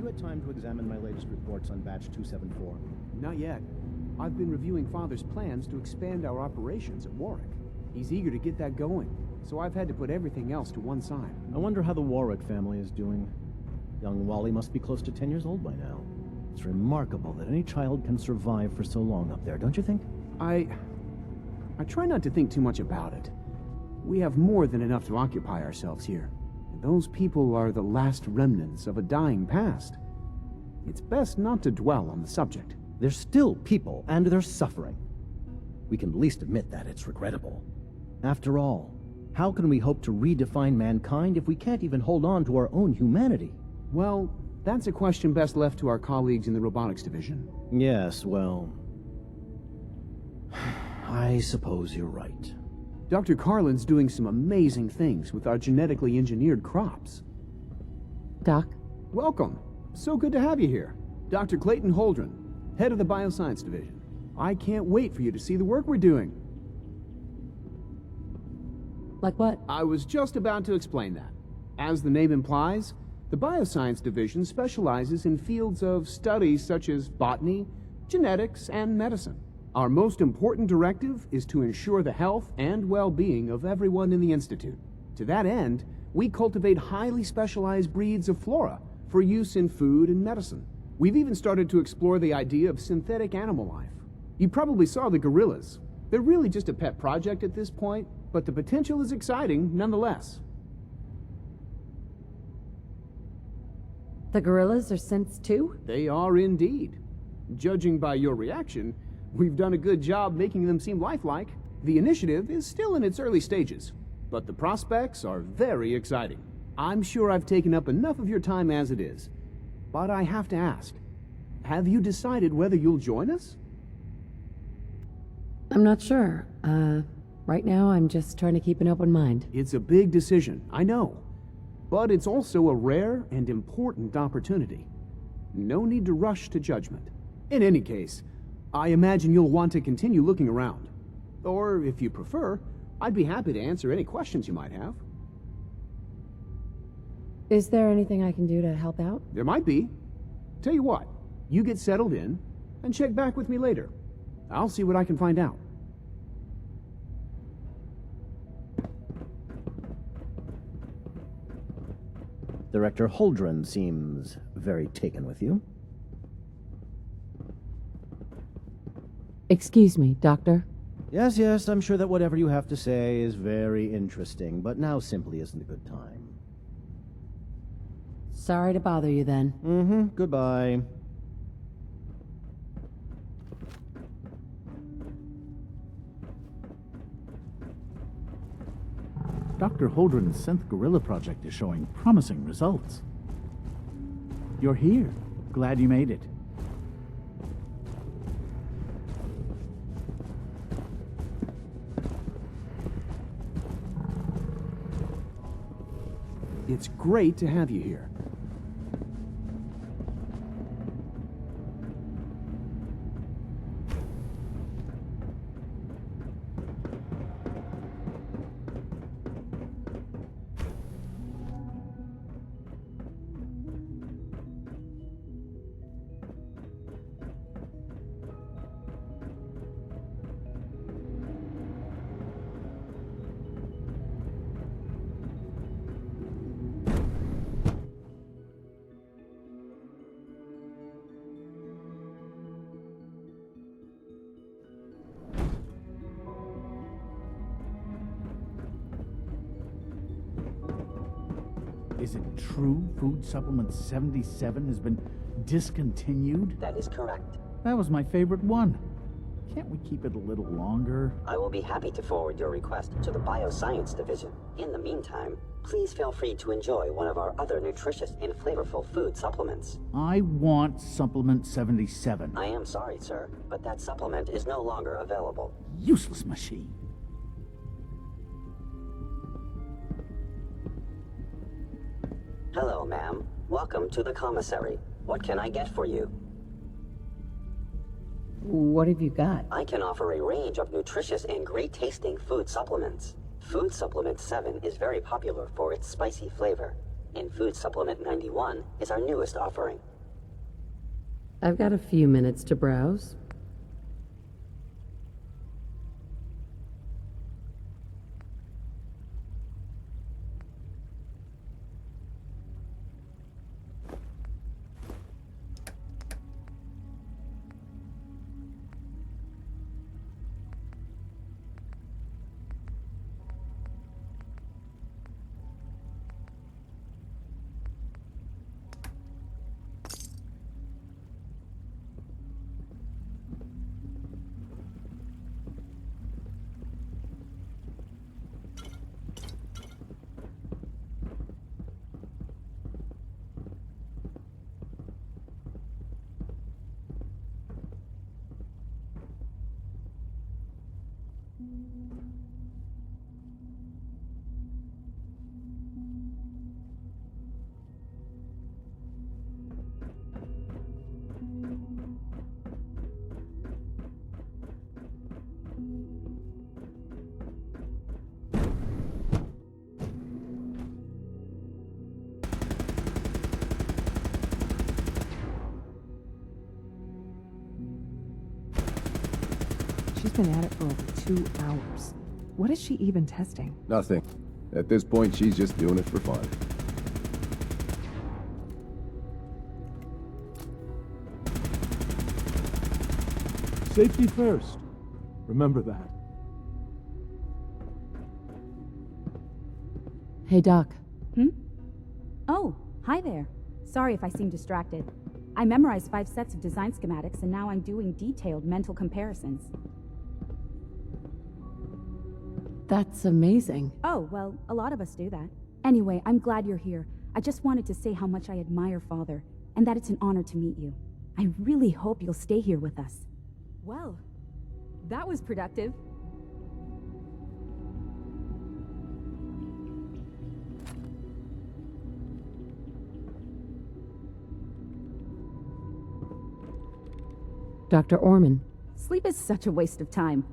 had time to examine my latest reports on batch 274? Not yet. I've been reviewing Father's plans to expand our operations at Warwick. He's eager to get that going, so I've had to put everything else to one side. I wonder how the Warwick family is doing. Young Wally must be close to 10 years old by now. It's remarkable that any child can survive for so long up there, don't you think? I try not to think too much about it. We have more than enough to occupy ourselves here. And those people are the last remnants of a dying past. It's best not to dwell on the subject. They're still people, and they're suffering. We can at least admit that it's regrettable. After all, how can we hope to redefine mankind if we can't even hold on to our own humanity? Well, that's a question best left to our colleagues in the robotics division. Yes, well... I suppose you're right. Dr. Carlin's doing some amazing things with our genetically engineered crops. Doc? Welcome. So good to have you here. Dr. Clayton Holdren, head of the Bioscience Division. I can't wait for you to see the work we're doing. Like what? I was just about to explain that. As the name implies, the Bioscience Division specializes in fields of studies such as botany, genetics, and medicine. Our most important directive is to ensure the health and well-being of everyone in the Institute. To that end, we cultivate highly specialized breeds of flora for use in food and medicine. We've even started to explore the idea of synthetic animal life. You probably saw the gorillas. They're really just a pet project at this point, but the potential is exciting nonetheless. The gorillas are synths too? They are indeed. Judging by your reaction, we've done a good job making them seem lifelike. The initiative is still in its early stages, but the prospects are very exciting. I'm sure I've taken up enough of your time as it is, but I have to ask, have you decided whether you'll join us? I'm not sure. Right now I'm just trying to keep an open mind. It's a big decision, I know, but it's also a rare and important opportunity. No need to rush to judgment. In any case, I imagine you'll want to continue looking around. Or, if you prefer, I'd be happy to answer any questions you might have. Is there anything I can do to help out? There might be. Tell you what, you get settled in, and check back with me later. I'll see what I can find out. Director Holdren seems very taken with you. Excuse me, Doctor? Yes, I'm sure that whatever you have to say is very interesting, but now simply isn't a good time. Sorry to bother you then. Goodbye. Dr. Holdren's synth gorilla project is showing promising results. You're here. Glad you made it. It's great to have you here. Is it true Food Supplement 77 has been discontinued? That is correct. That was my favorite one. Can't we keep it a little longer? I will be happy to forward your request to the Bioscience Division. In the meantime, please feel free to enjoy one of our other nutritious and flavorful food supplements. I want Supplement 77. I am sorry, sir, but that supplement is no longer available. Useless machine. Hello, ma'am. Welcome to the commissary. What can I get for you? What have you got? I can offer a range of nutritious and great-tasting food supplements. Food Supplement 7 is very popular for its spicy flavor, and Food Supplement 91 is our newest offering. I've got a few minutes to browse. She's been at it for over 2 hours. What is she even testing? Nothing. At this point, she's just doing it for fun. Safety first. Remember that. Hey, Doc. Oh, hi there. Sorry if I seem distracted. I memorized 5 sets of design schematics and now I'm doing detailed mental comparisons. That's amazing. Oh, well, a lot of us do that. Anyway, I'm glad you're here. I just wanted to say how much I admire Father, and that it's an honor to meet you. I really hope you'll stay here with us. Well, that was productive. Dr. Orman. Sleep is such a waste of time.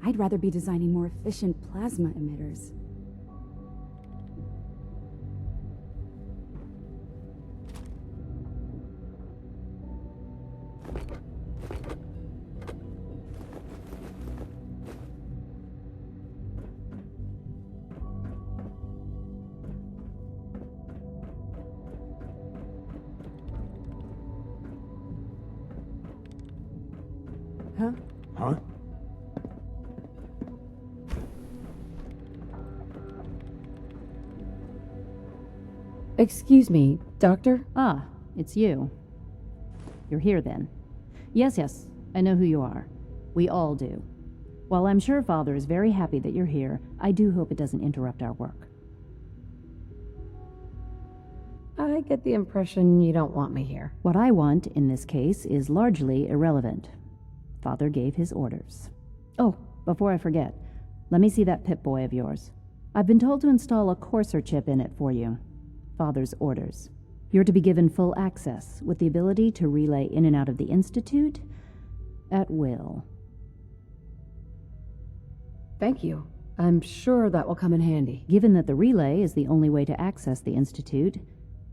I'd rather be designing more efficient plasma emitters. Huh? Excuse me, Doctor? Ah, it's you. You're here then. Yes, I know who you are. We all do. While I'm sure Father is very happy that you're here, I do hope it doesn't interrupt our work. I get the impression you don't want me here. What I want, in this case, is largely irrelevant. Father gave his orders. Oh, before I forget, let me see that Pip-Boy of yours. I've been told to install a courser chip in it for you. Father's orders. You're to be given full access, with the ability to relay in and out of the Institute at will. Thank you. I'm sure that will come in handy. Given that the relay is the only way to access the Institute,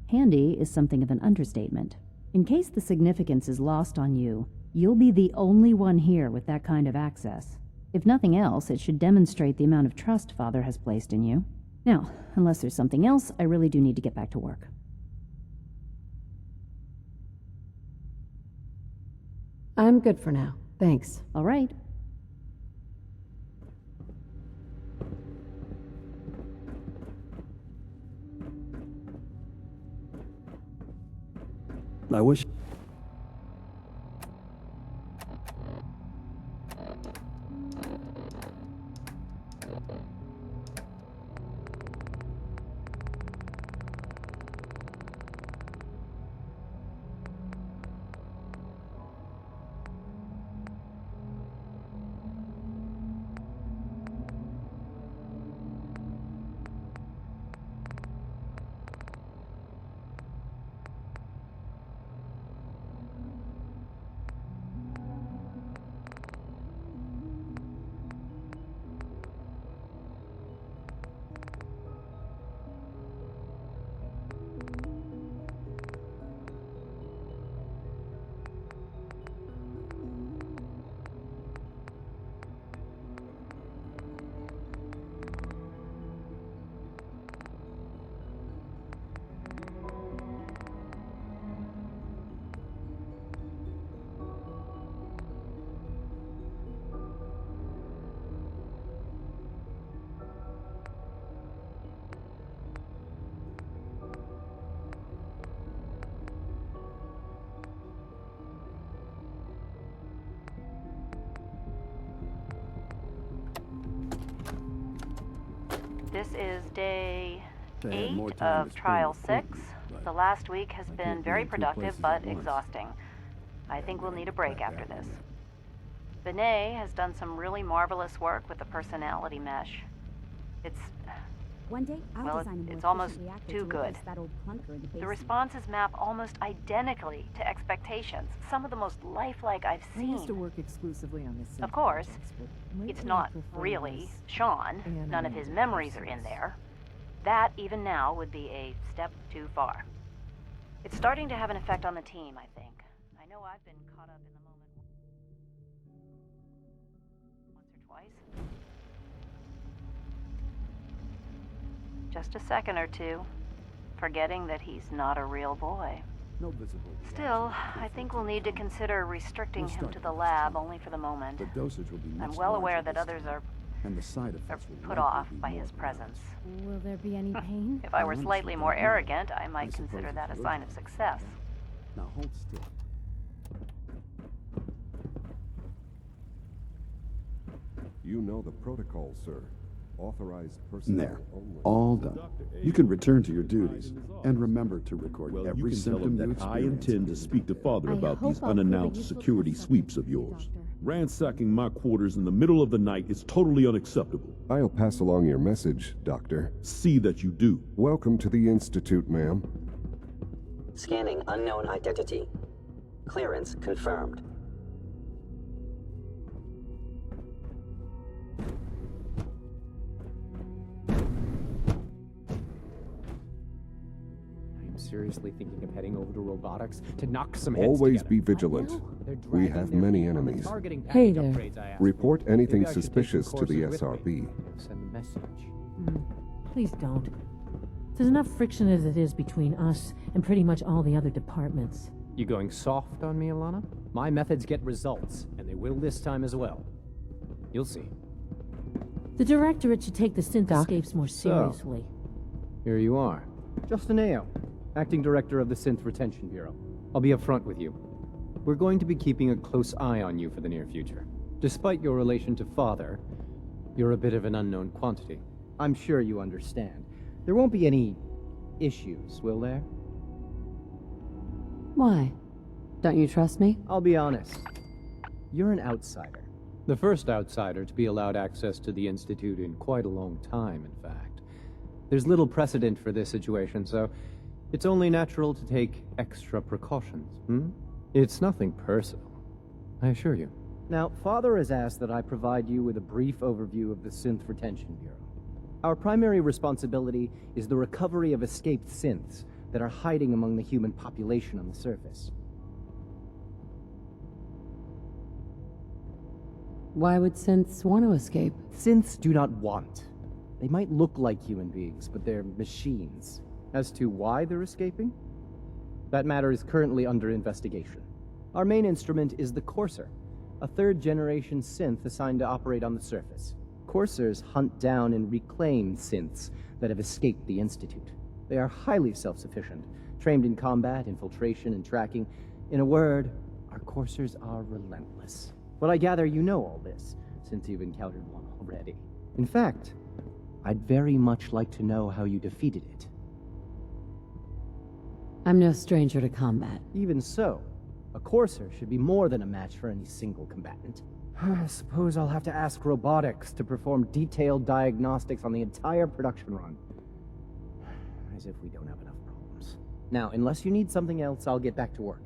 handy is something of an understatement. In case the significance is lost on you, you'll be the only one here with that kind of access. If nothing else, it should demonstrate the amount of trust Father has placed in you. Now, unless there's something else, I really do need to get back to work. I'm good for now. Thanks. All right. I wish... This is day They had 8 more time of to trial spend 6. with me, but The last week has I been can't be very in two productive places but at once. exhausting. I think we'll need a break after that this. one Benet has done some really marvelous work with the personality mesh. It's One day, I'll well, design a more it's almost efficient reactor too to good. replace that old clunker in the The basement. responses map almost identically to expectations. Some of the most lifelike I've I used to seen. work exclusively on this. Of course, projects, but lately it's I not prefer really less Sean. None of his animated memories are in persons. there. That, even now, would be a step too far. It's starting to have an effect on the team, I think. I know I've been caught up in the moment once or twice. Just a second or two, forgetting that he's not a real boy. No visible Still, I think we'll need to consider restricting him to the lab only for the moment. The dosage will be much I'm well aware larger that this others time, are and the side effects will put likely off be by more his pronounced. presence. Will there be any pain? If I were Once slightly you more don't know, arrogant, I might suppose consider it's that a good. sign of success. Now hold still. You know the protocol, sir. Authorized personnel There. only. All done. You can return to your duties. And remember to record Well, you every can tell him symptom you that I experience. intend to speak to Father I about hope these I'll prove a unannounced useful security concept sweeps to of you, yours. Doctor. Ransacking my quarters in the middle of the night is totally unacceptable. I'll pass along your message, Doctor. See that you do. Welcome to the Institute, ma'am. Scanning unknown identity. Clearance confirmed. I'm seriously thinking of heading over to robotics to knock some heads Always together. be vigilant. We have many enemies. Hey there. Report anything Maybe I should take some suspicious to the courses with me. SRB. Send a message. Please don't. There's enough friction as it is between us and pretty much all the other departments. You going soft on me, Alana? My methods get results, and they will this time as well. You'll see. The directorate should take the synthescapes more seriously. Here you are. Justin Ao, Acting Director of the Synth Retention Bureau. I'll be upfront with you. We're going to be keeping a close eye on you for the near future. Despite your relation to Father, you're a bit of an unknown quantity. I'm sure you understand. There won't be any issues, will there? Why? Don't you trust me? I'll be honest. You're an outsider. The first outsider to be allowed access to the Institute in quite a long time, in fact. There's little precedent for this situation, so it's only natural to take extra precautions, It's nothing personal, I assure you. Now, Father has asked that I provide you with a brief overview of the Synth Retention Bureau. Our primary responsibility is the recovery of escaped synths that are hiding among the human population on the surface. Why would synths want to escape? Synths do not want. They might look like human beings, but they're machines. As to why they're escaping? That matter is currently under investigation. Our main instrument is the Courser, a third-generation synth assigned to operate on the surface. Coursers hunt down and reclaim synths that have escaped the Institute. They are highly self-sufficient, trained in combat, infiltration, and tracking. In a word, our Coursers are relentless. But I gather you know all this, since you've encountered one already. In fact, I'd very much like to know how you defeated it. I'm no stranger to combat. Even so, a Courser should be more than a match for any single combatant. I suppose I'll have to ask robotics to perform detailed diagnostics on the entire production run. As if we don't have enough problems. Now, unless you need something else, I'll get back to work.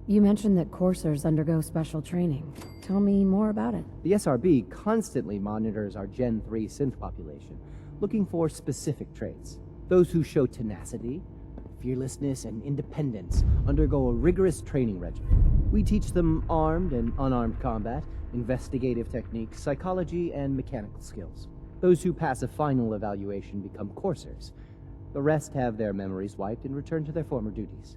You mentioned that coursers undergo special training. Tell me more about it. The SRB constantly monitors our Gen 3 synth population, looking for specific traits. Those who show tenacity, fearlessness, and independence undergo a rigorous training regimen. We teach them armed and unarmed combat, investigative techniques, psychology, and mechanical skills. Those who pass a final evaluation become coursers. The rest have their memories wiped and return to their former duties.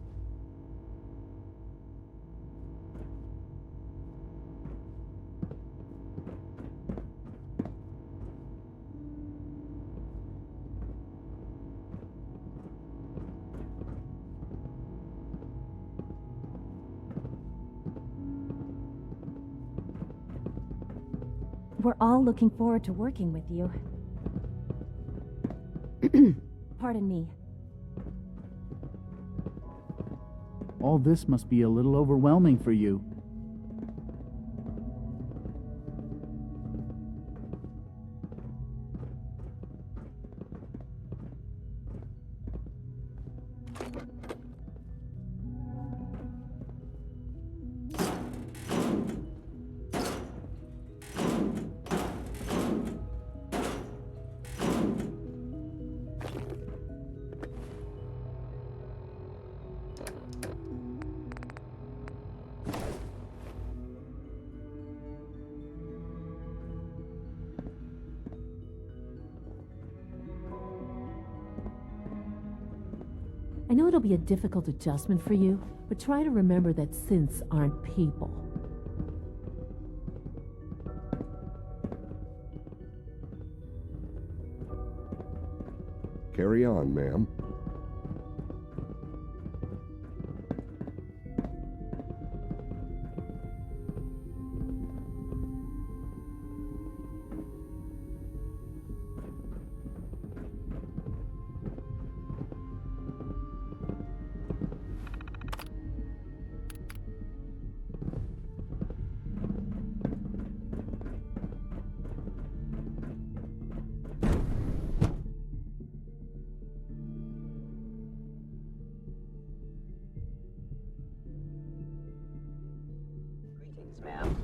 We're all looking forward to working with you. Pardon me. All this must be a little overwhelming for you. I know it'll be a difficult adjustment for you, but try to remember that synths aren't people. Carry on, ma'am. Greetings, ma'am.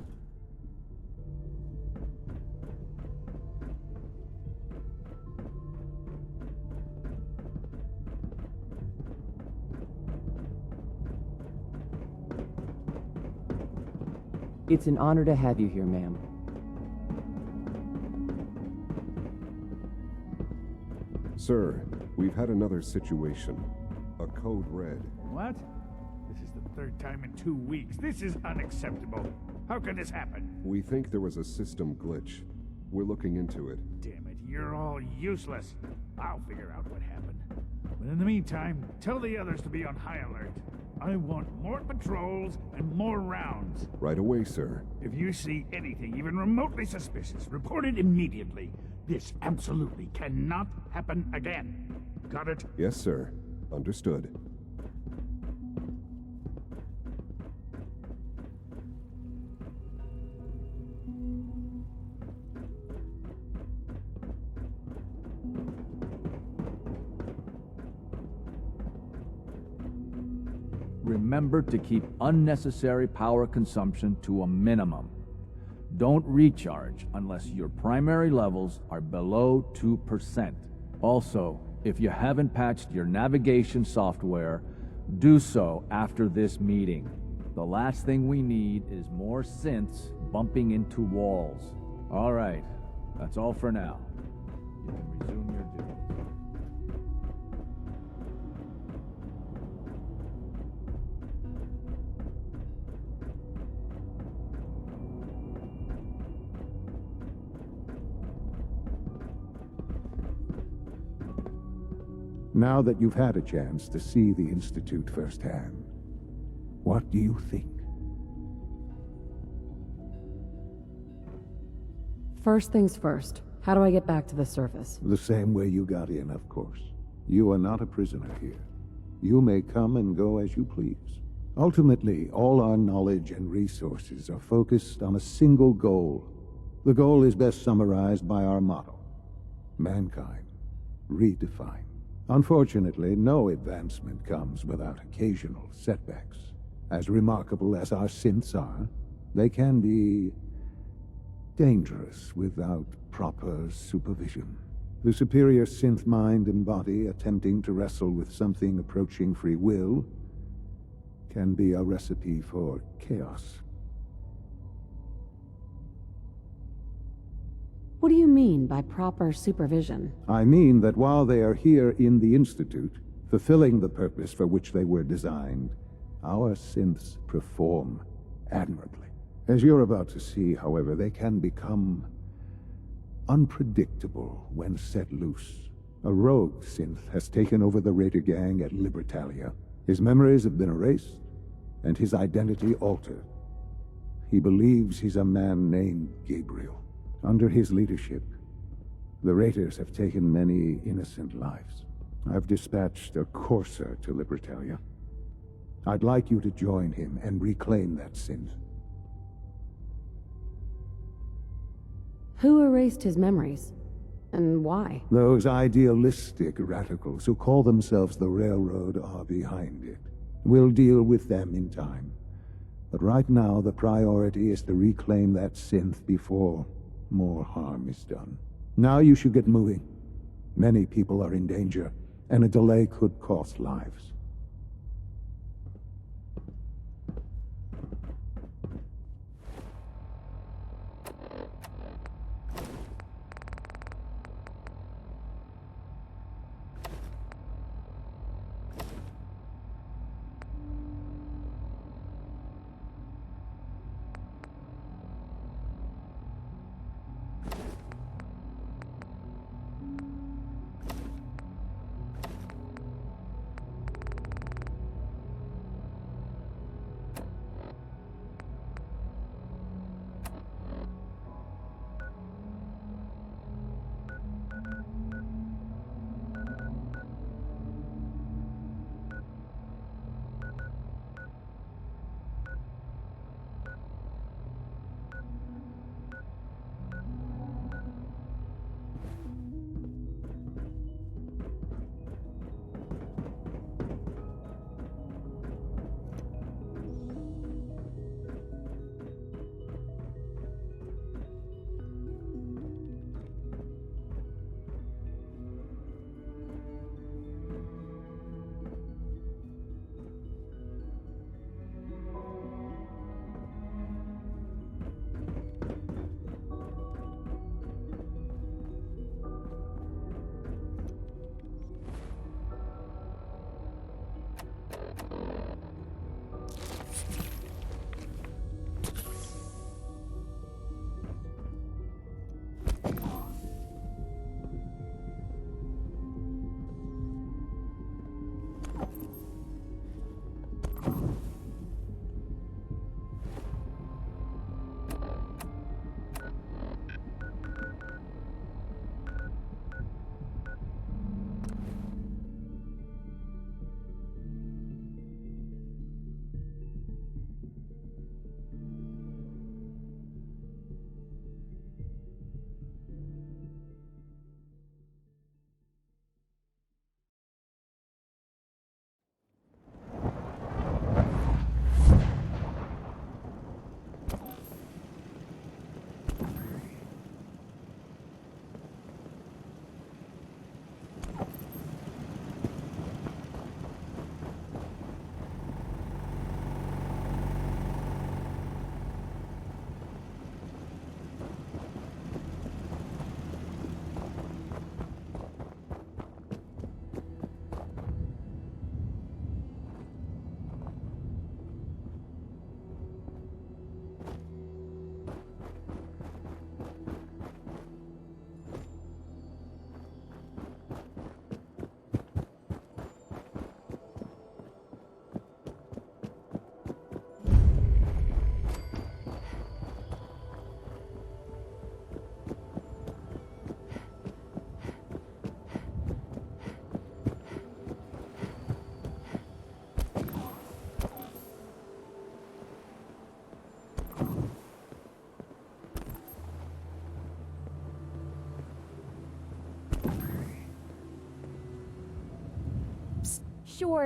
It's an honor to have you here, ma'am. Sir, we've had another situation. A code red. What? This is the third time in 2 weeks. This is unacceptable. How can this happen? We think there was a system glitch. We're looking into it. Damn it, you're all useless. I'll figure out what happened. But in the meantime, tell the others to be on high alert. I want more patrols and more rounds. Right away, sir. If you see anything even remotely suspicious, report it immediately. This absolutely cannot happen again. Got it? Yes, sir. Understood. Remember to keep unnecessary power consumption to a minimum. Don't recharge unless your primary levels are below 2%. Also, if you haven't patched your navigation software, do so after this meeting. The last thing we need is more synths bumping into walls. All right, that's all for now. You can resume your duties. Now that you've had a chance to see the Institute firsthand, what do you think? First things first. How do I get back to the surface? The same way you got in, of course. You are not a prisoner here. You may come and go as you please. Ultimately, all our knowledge and resources are focused on a single goal. The goal is best summarized by our motto: mankind redefined. Unfortunately, no advancement comes without occasional setbacks. As remarkable as our synths are, they can be dangerous without proper supervision. The superior synth mind and body attempting to wrestle with something approaching free will can be a recipe for chaos. What do you mean by proper supervision? I mean that while they are here in the Institute, fulfilling the purpose for which they were designed, our synths perform admirably. As you're about to see, however, they can become unpredictable when set loose. A rogue synth has taken over the Raider gang at Libertalia. His memories have been erased, and his identity altered. He believes he's a man named Gabriel. Under his leadership, the Raiders have taken many innocent lives. I've dispatched a courser to Libertalia. I'd like you to join him and reclaim that synth. Who erased his memories? And why? Those idealistic radicals who call themselves the Railroad are behind it. We'll deal with them in time. But right now, the priority is to reclaim that synth before more harm is done. Now you should get moving. Many people are in danger, and a delay could cost lives.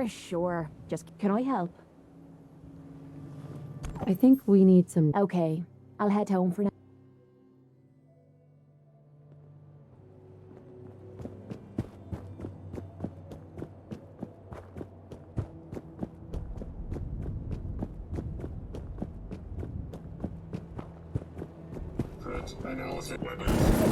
Sure. Just, can I help? I think we need some... Okay, I'll head home for now. Analysis weapons.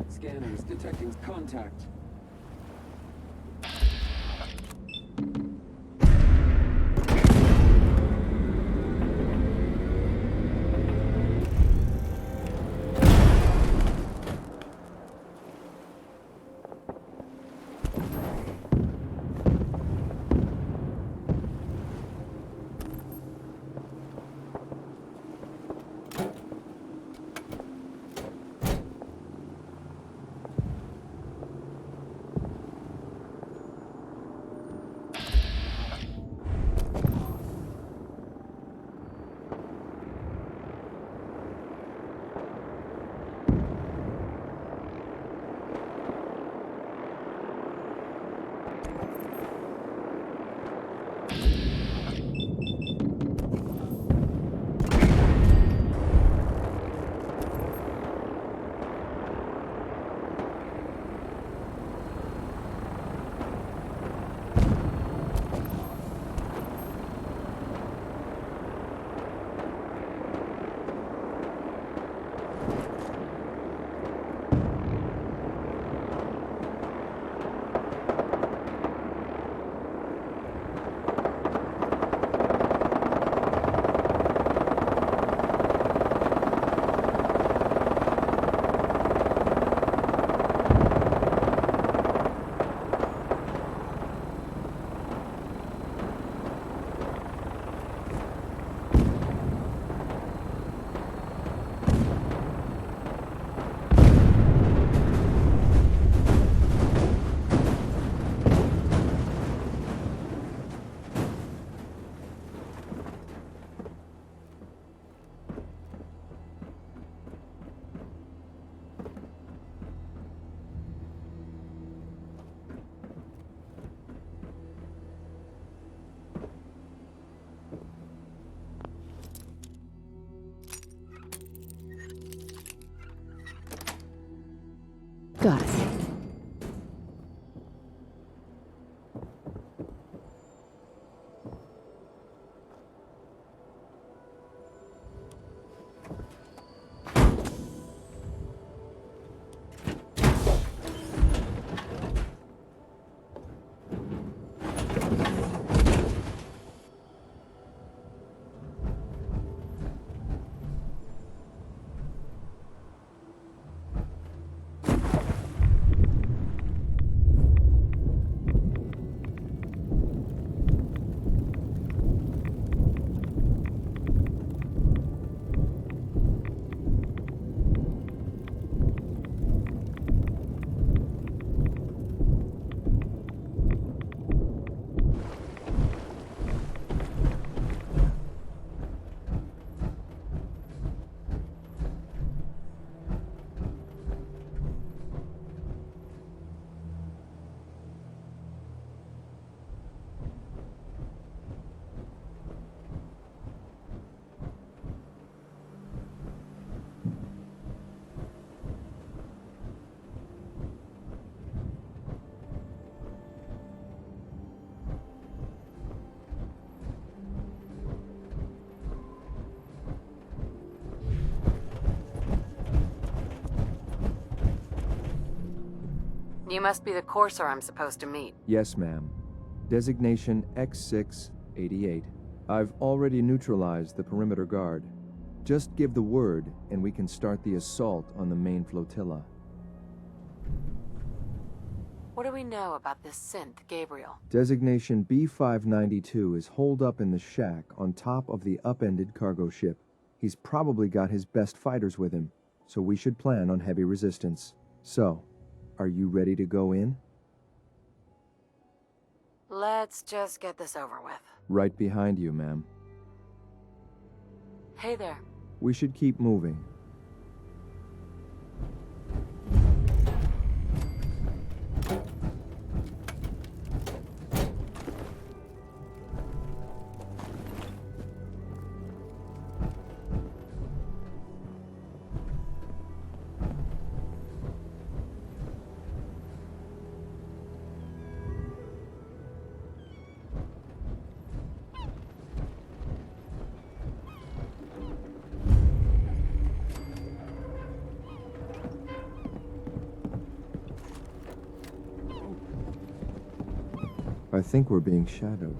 Scanners detecting contact. Got it. You must be the courser I'm supposed to meet. Yes, ma'am. Designation X688. I've already neutralized the perimeter guard. Just give the word, and we can start the assault on the main flotilla. What do we know about this synth, Gabriel? Designation B592 is holed up in the shack on top of the upended cargo ship. He's probably got his best fighters with him. so we should plan on heavy resistance. So, are you ready to go in? Let's just get this over with. Right behind you, ma'am. Hey there. We should keep moving. I think we're being shadowed.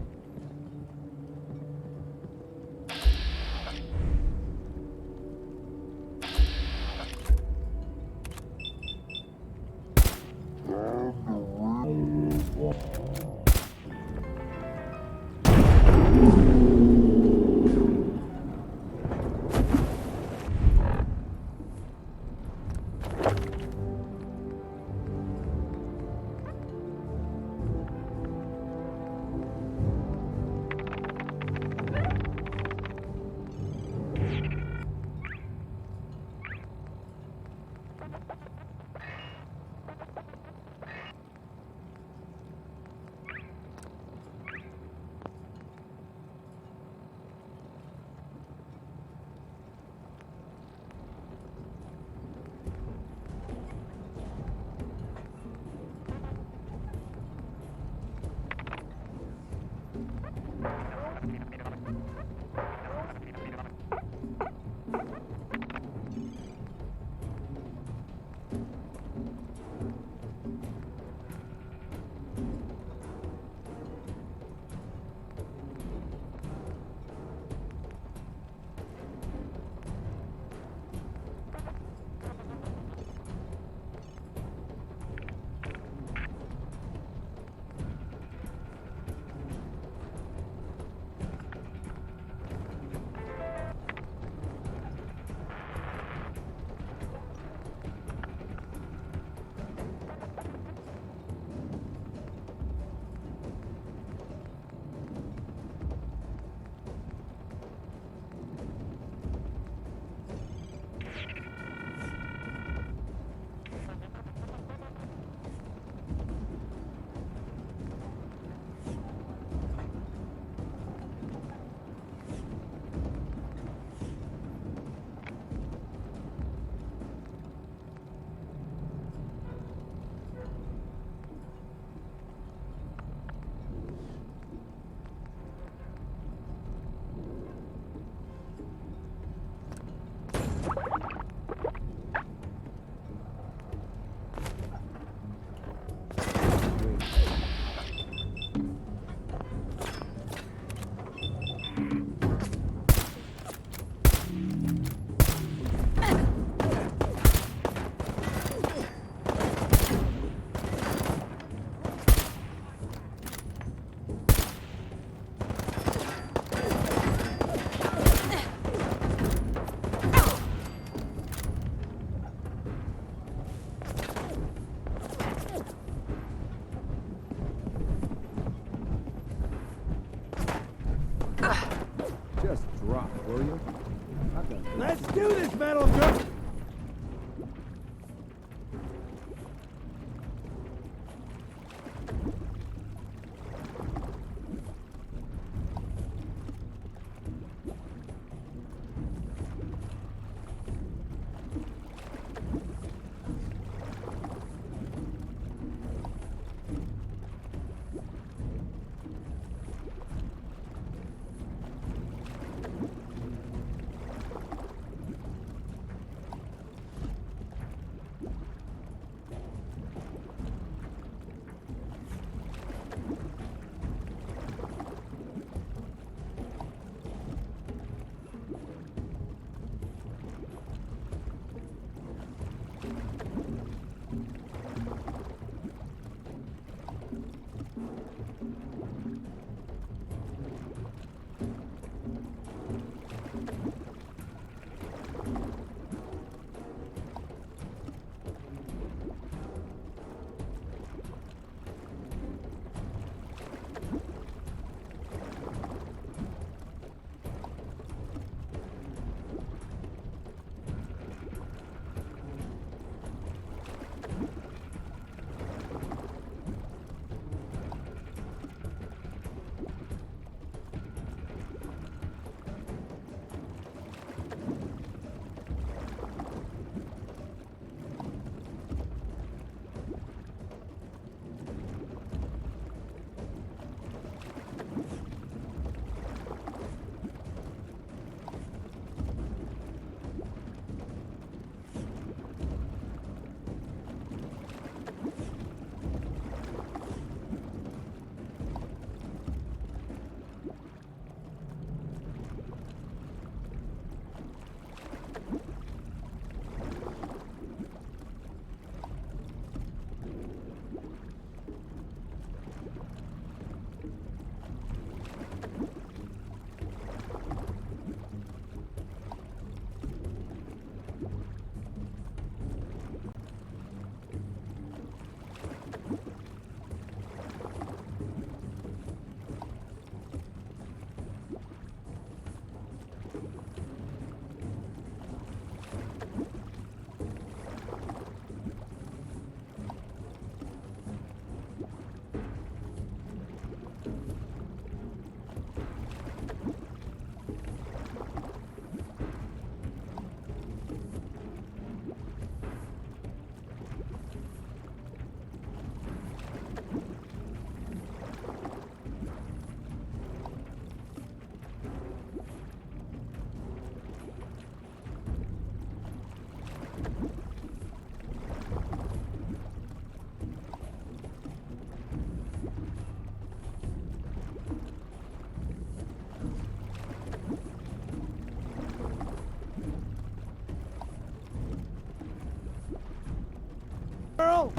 girl!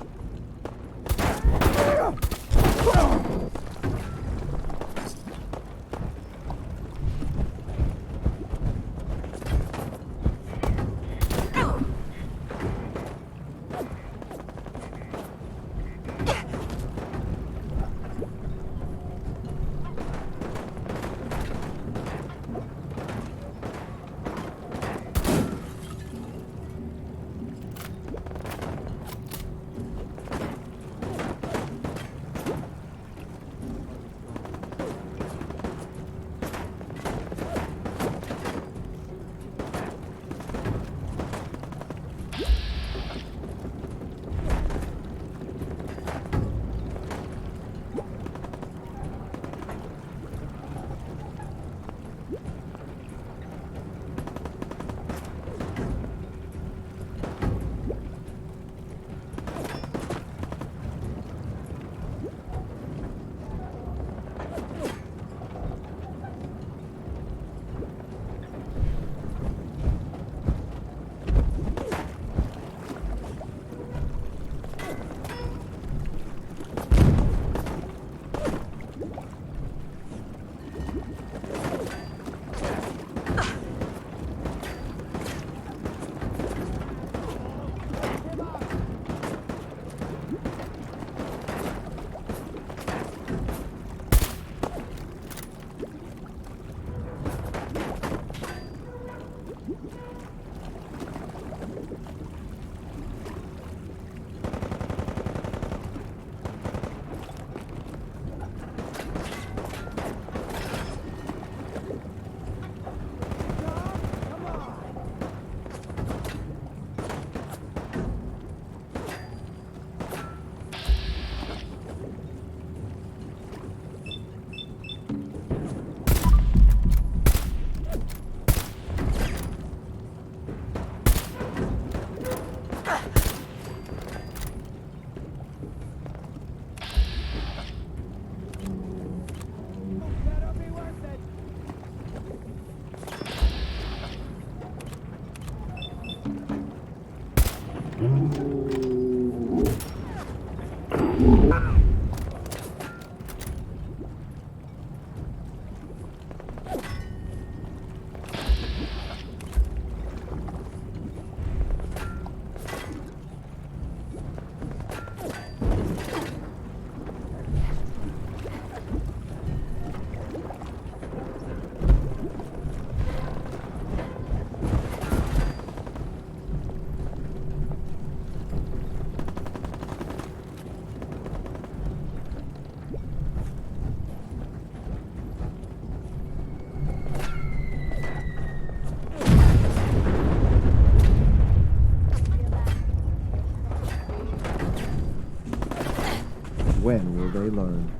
When will they learn?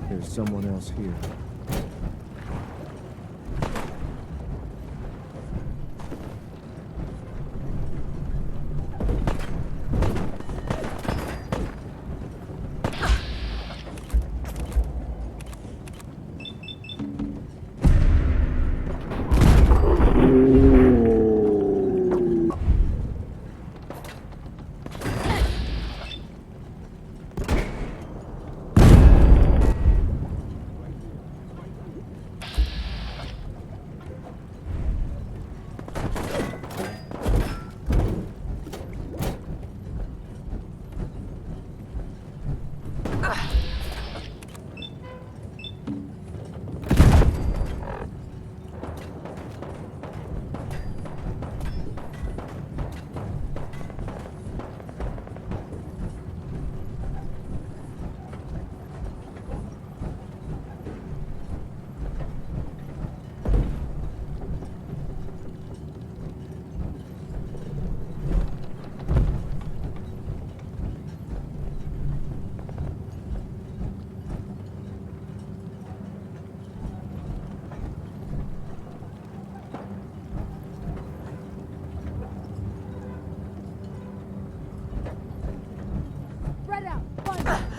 There's someone else here. Get out! Find it!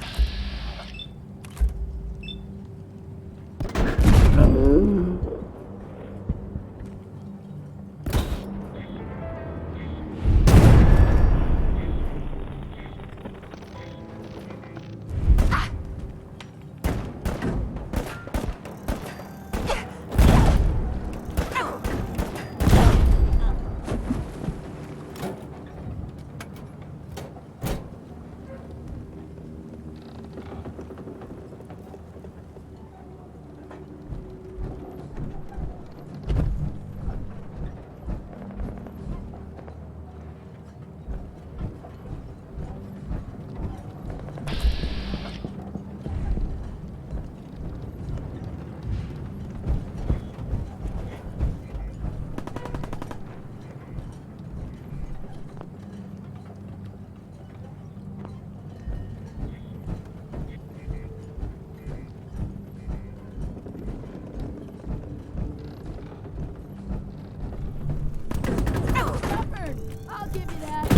I'll give you that.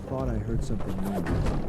Thought I heard something new.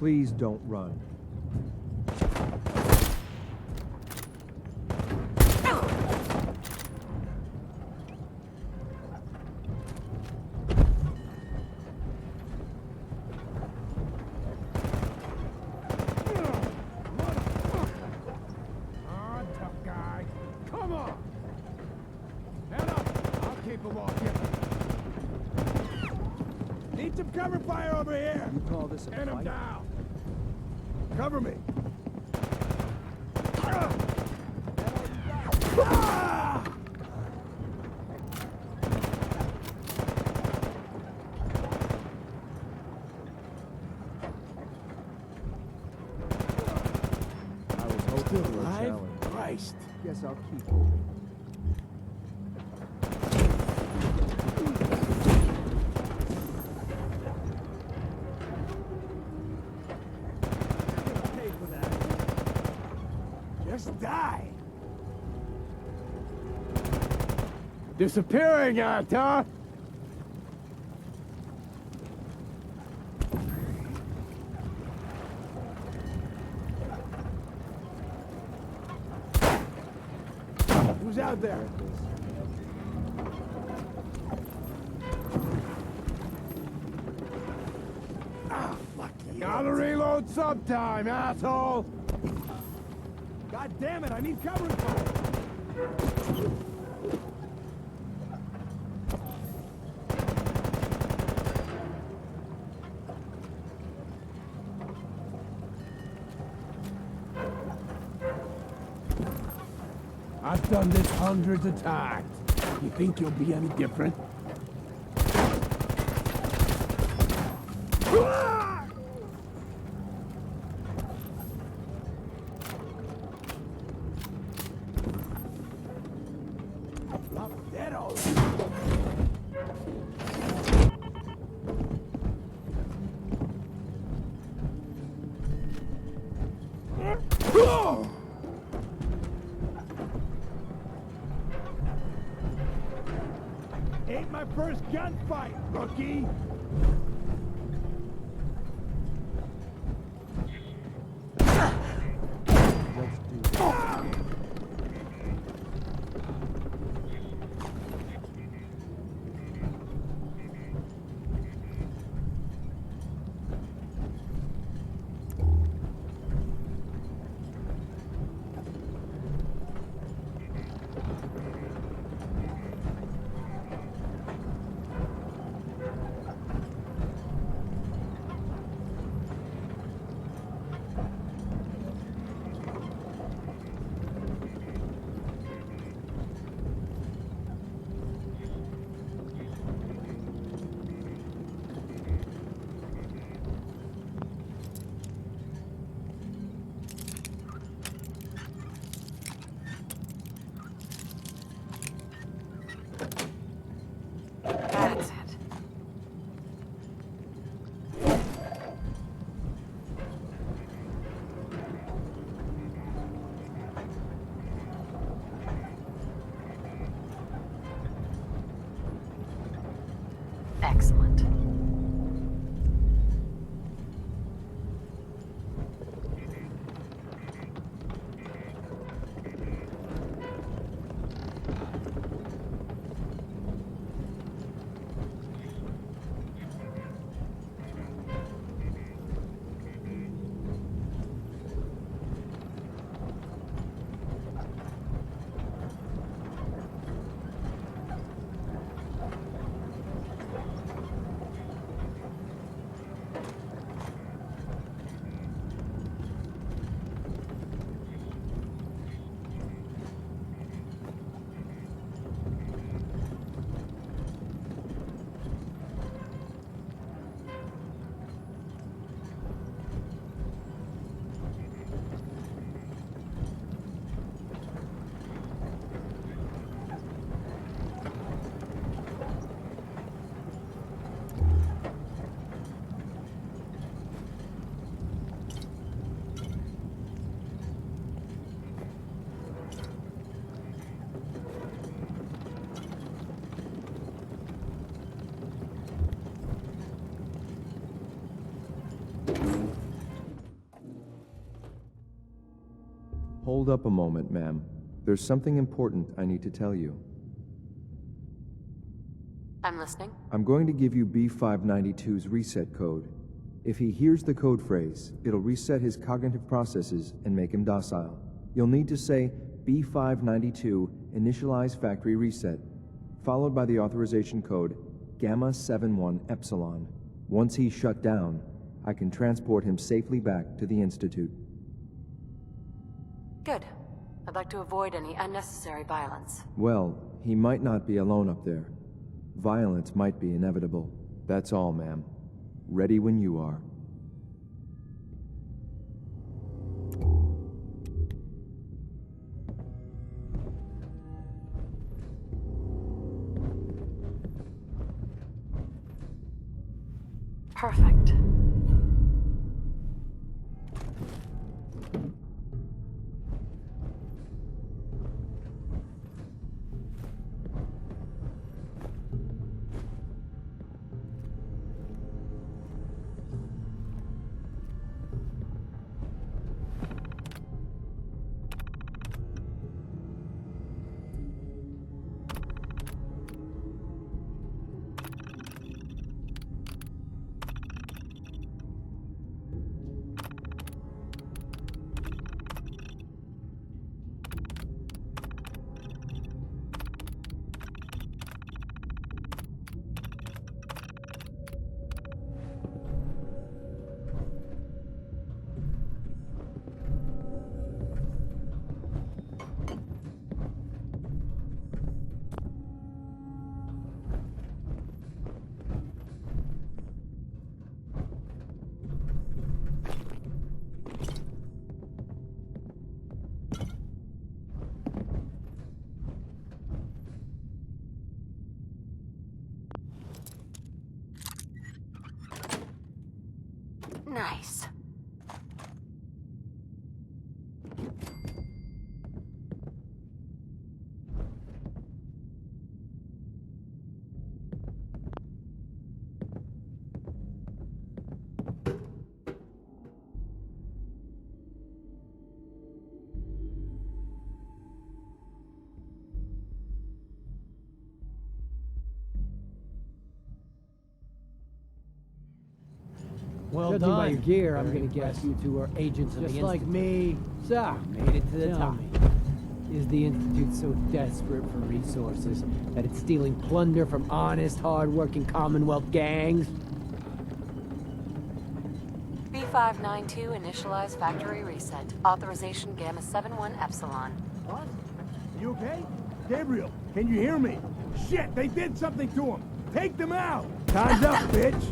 Please don't run. Need some cover fire over here! You call this a Pin him fight? down! Cover me! I was hoping for a Alive? challenge. Christ! Guess I'll keep hoping. Pay for that. Just die! Disappearing act, huh? Who's out there? Ah, fuck you. Gotta reload sometime, asshole! God damn it, I need covering fire! I've done this hundreds of times. You think you'll be any different? I'm dead already. Ain't my first gunfight, rookie! Let's do this. That's it. Excellent. Hold up a moment, ma'am. There's something important I need to tell you. I'm listening. I'm going to give you B592's reset code. If he hears the code phrase, it'll reset his cognitive processes and make him docile. You'll need to say B592 initialize factory reset, followed by the authorization code Gamma 71 Epsilon. Once he's shut down, I can transport him safely back to the Institute. Good. I'd like to avoid any unnecessary violence. Well, he might not be alone up there. Violence might be inevitable. That's all, ma'am. Ready when you are. Perfect. Nice. Well Judging done. by your gear, I'm Very gonna guess you two are agents of the Just Institute. like me. So, made it to the Tell top. me. Is the Institute so desperate for resources that it's stealing plunder from honest, hard-working Commonwealth gangs? B592 initialize factory reset. Authorization Gamma 71 Epsilon. What? You okay? Gabriel, can you hear me? Shit, they did something to him. Take them out. Time's up, bitch.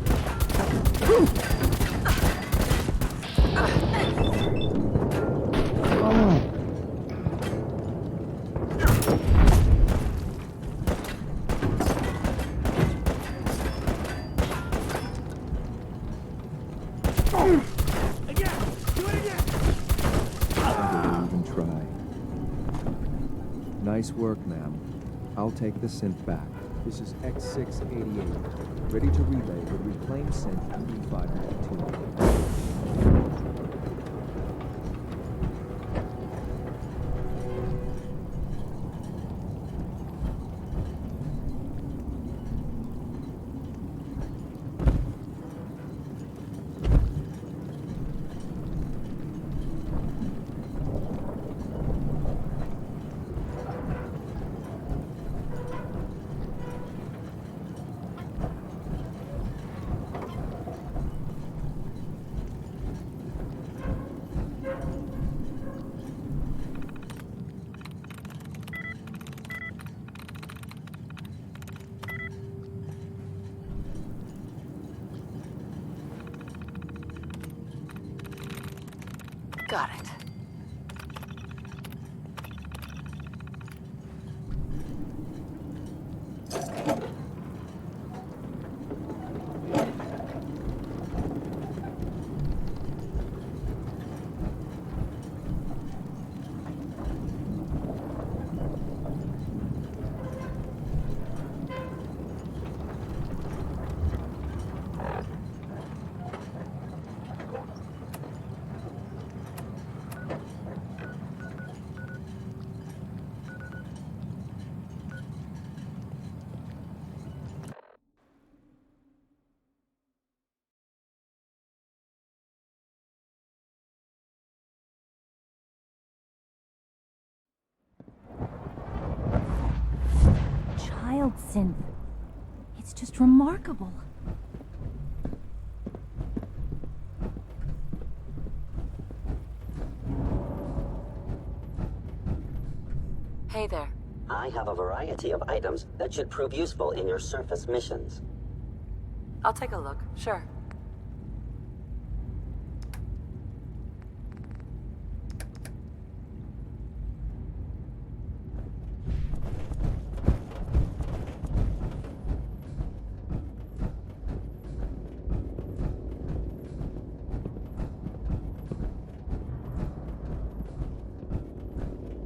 Even try. Nice work, ma'am. I'll take the synth back. This is X688, ready to relay with reclaimed synth B592. Got it. child synth. It's just remarkable. Hey there. I have a variety of items that should prove useful in your surface missions. I'll take a look, sure.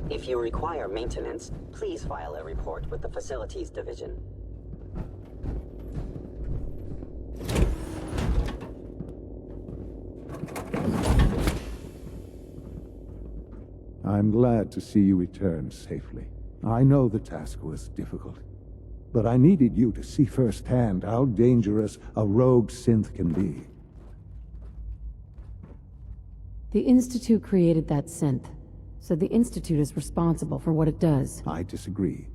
If you require maintenance, please file a report with the Facilities Division. I'm glad to see you return safely. I know the task was difficult, but I needed you to see firsthand how dangerous a rogue synth can be. The Institute created that synth, so the Institute is responsible for what it does. I disagree.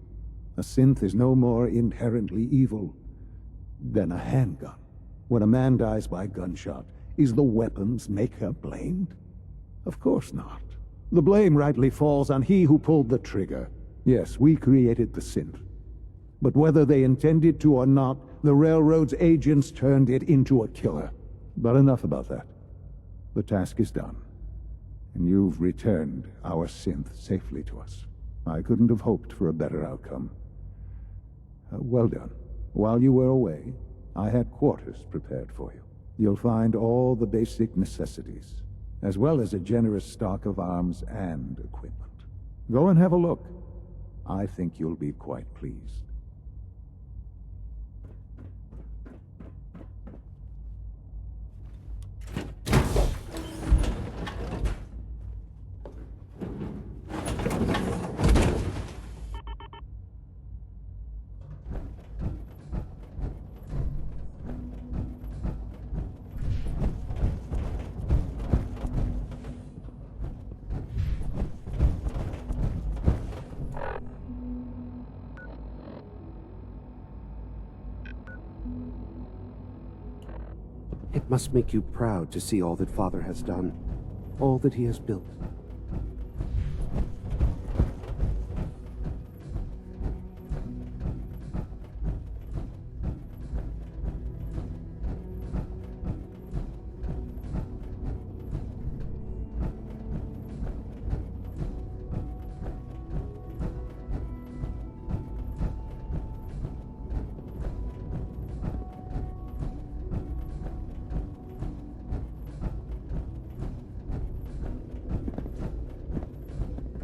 A synth is no more inherently evil than a handgun. When a man dies by gunshot, is the weapon's maker blamed? Of course not. The blame rightly falls on he who pulled the trigger. Yes, we created the synth. But whether they intended to or not, the Railroad's agents turned it into a killer. But enough about that. The task is done. And you've returned our synth safely to us. I couldn't have hoped for a better outcome. Well done. While you were away, I had quarters prepared for you. You'll find all the basic necessities, as well as a generous stock of arms and equipment. Go and have a look. I think you'll be quite pleased. It must make you proud to see all that Father has done, all that he has built.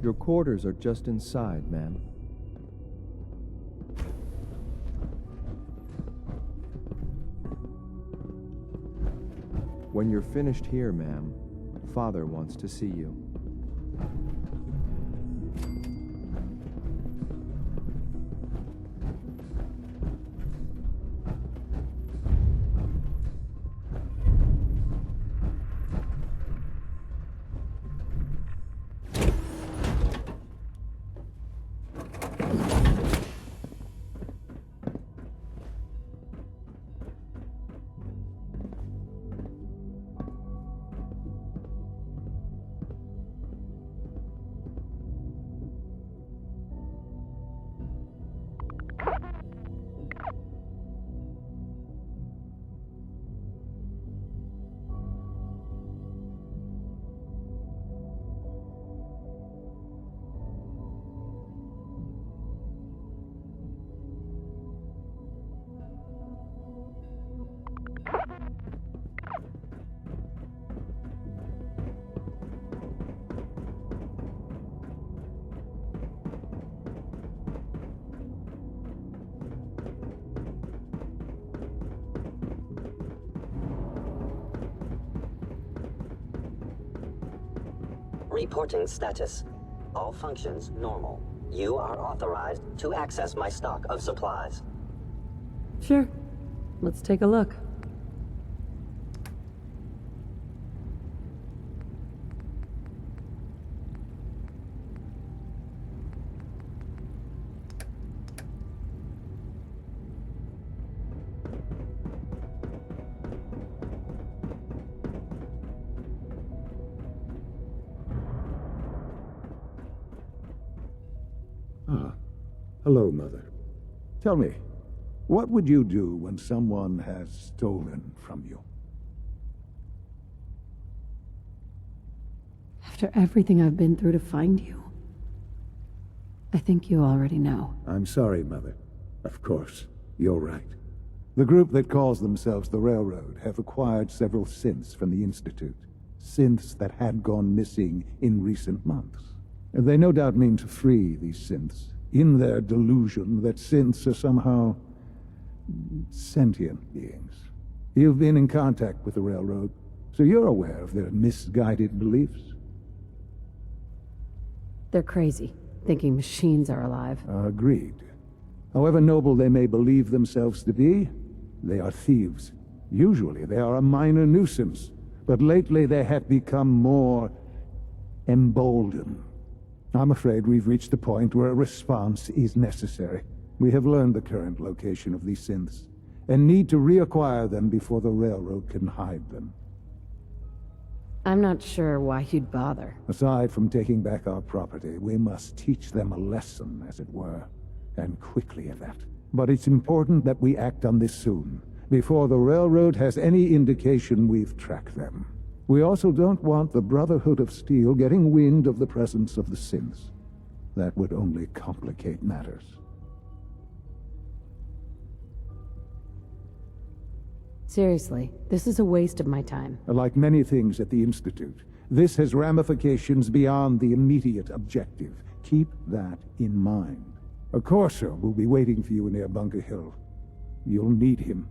Your quarters are just inside, ma'am. When you're finished here, ma'am, Father wants to see you. Reporting status. All functions normal. You are authorized to access my stock of supplies. Sure. Let's take a look. Ah, hello, Mother. Tell me, what would you do when someone has stolen from you? After everything I've been through to find you, I think you already know. I'm sorry, Mother. Of course, you're right. The group that calls themselves the Railroad have acquired several synths from the Institute. Synths that had gone missing in recent months. They no doubt mean to free these synths, in their delusion that synths are somehow sentient beings. You've been in contact with the Railroad, so you're aware of their misguided beliefs. They're crazy, thinking machines are alive. Agreed. However noble they may believe themselves to be, they are thieves. Usually they are a minor nuisance, but lately they have become more emboldened. I'm afraid we've reached the point where a response is necessary. We have learned the current location of these synths, and need to reacquire them before the Railroad can hide them. I'm not sure why you'd bother. Aside from taking back our property, we must teach them a lesson, as it were, and quickly at that. But it's important that we act on this soon, before the Railroad has any indication we've tracked them. We also don't want the Brotherhood of Steel getting wind of the presence of the synths. That would only complicate matters. Seriously, this is a waste of my time. Like many things at the Institute, this has ramifications beyond the immediate objective. Keep that in mind. A Corsair will be waiting for you near Bunker Hill. You'll need him.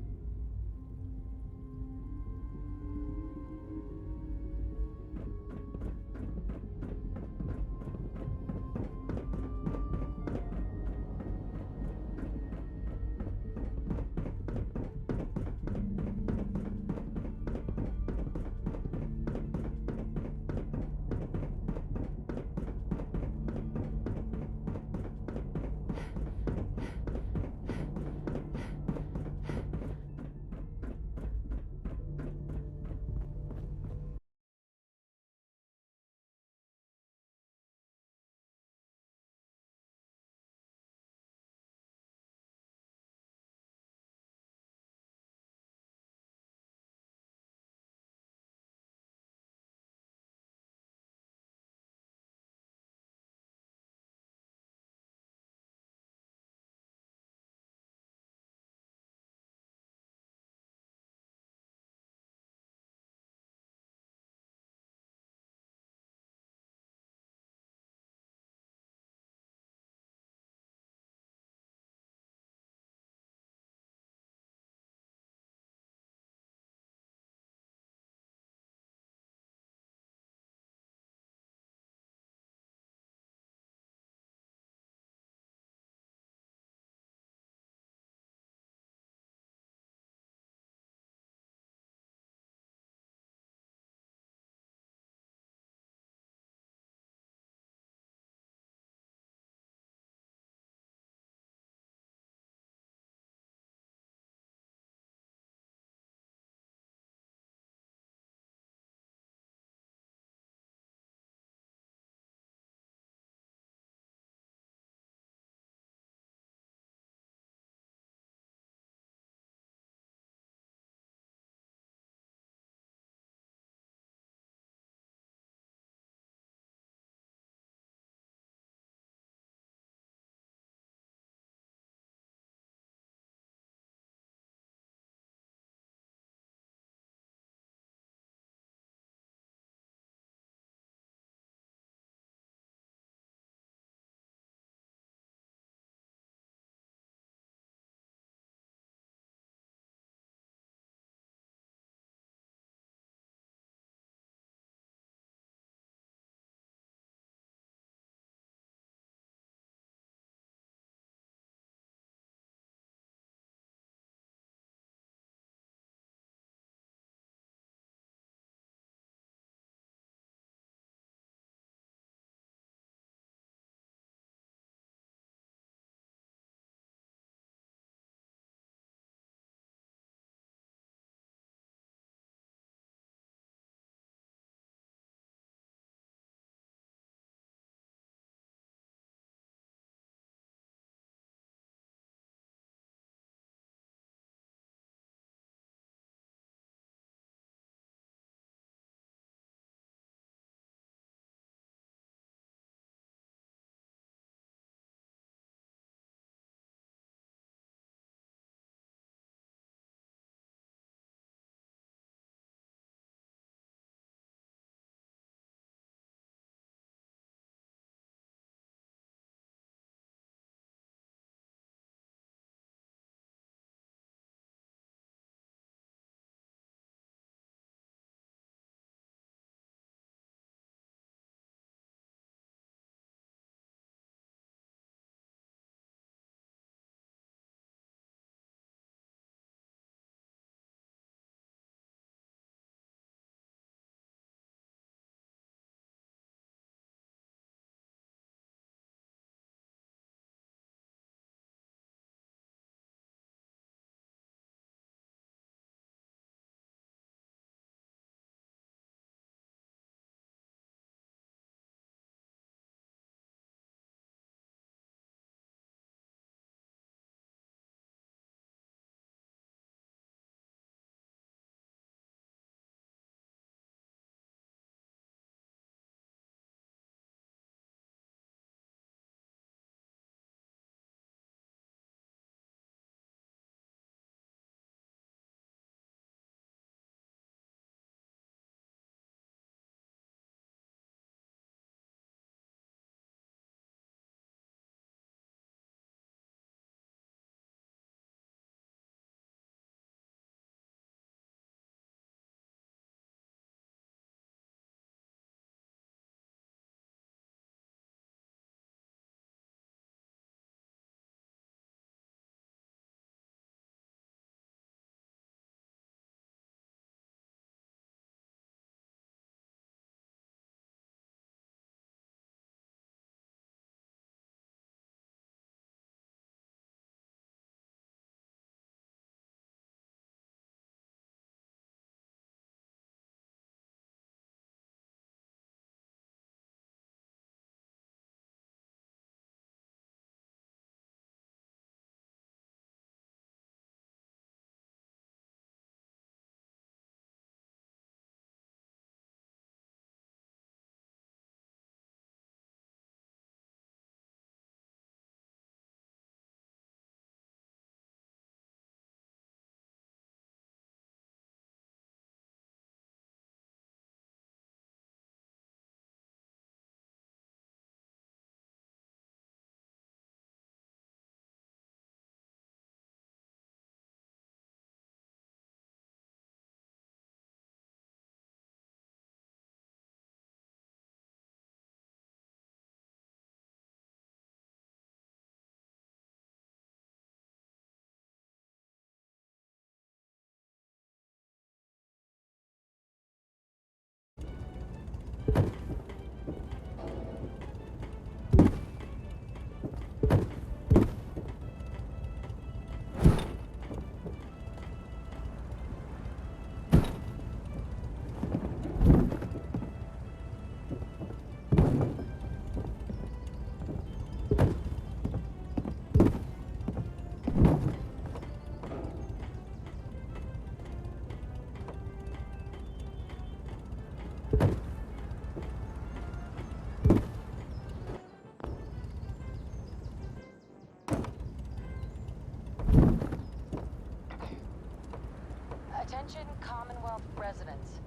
Attention Commonwealth residents.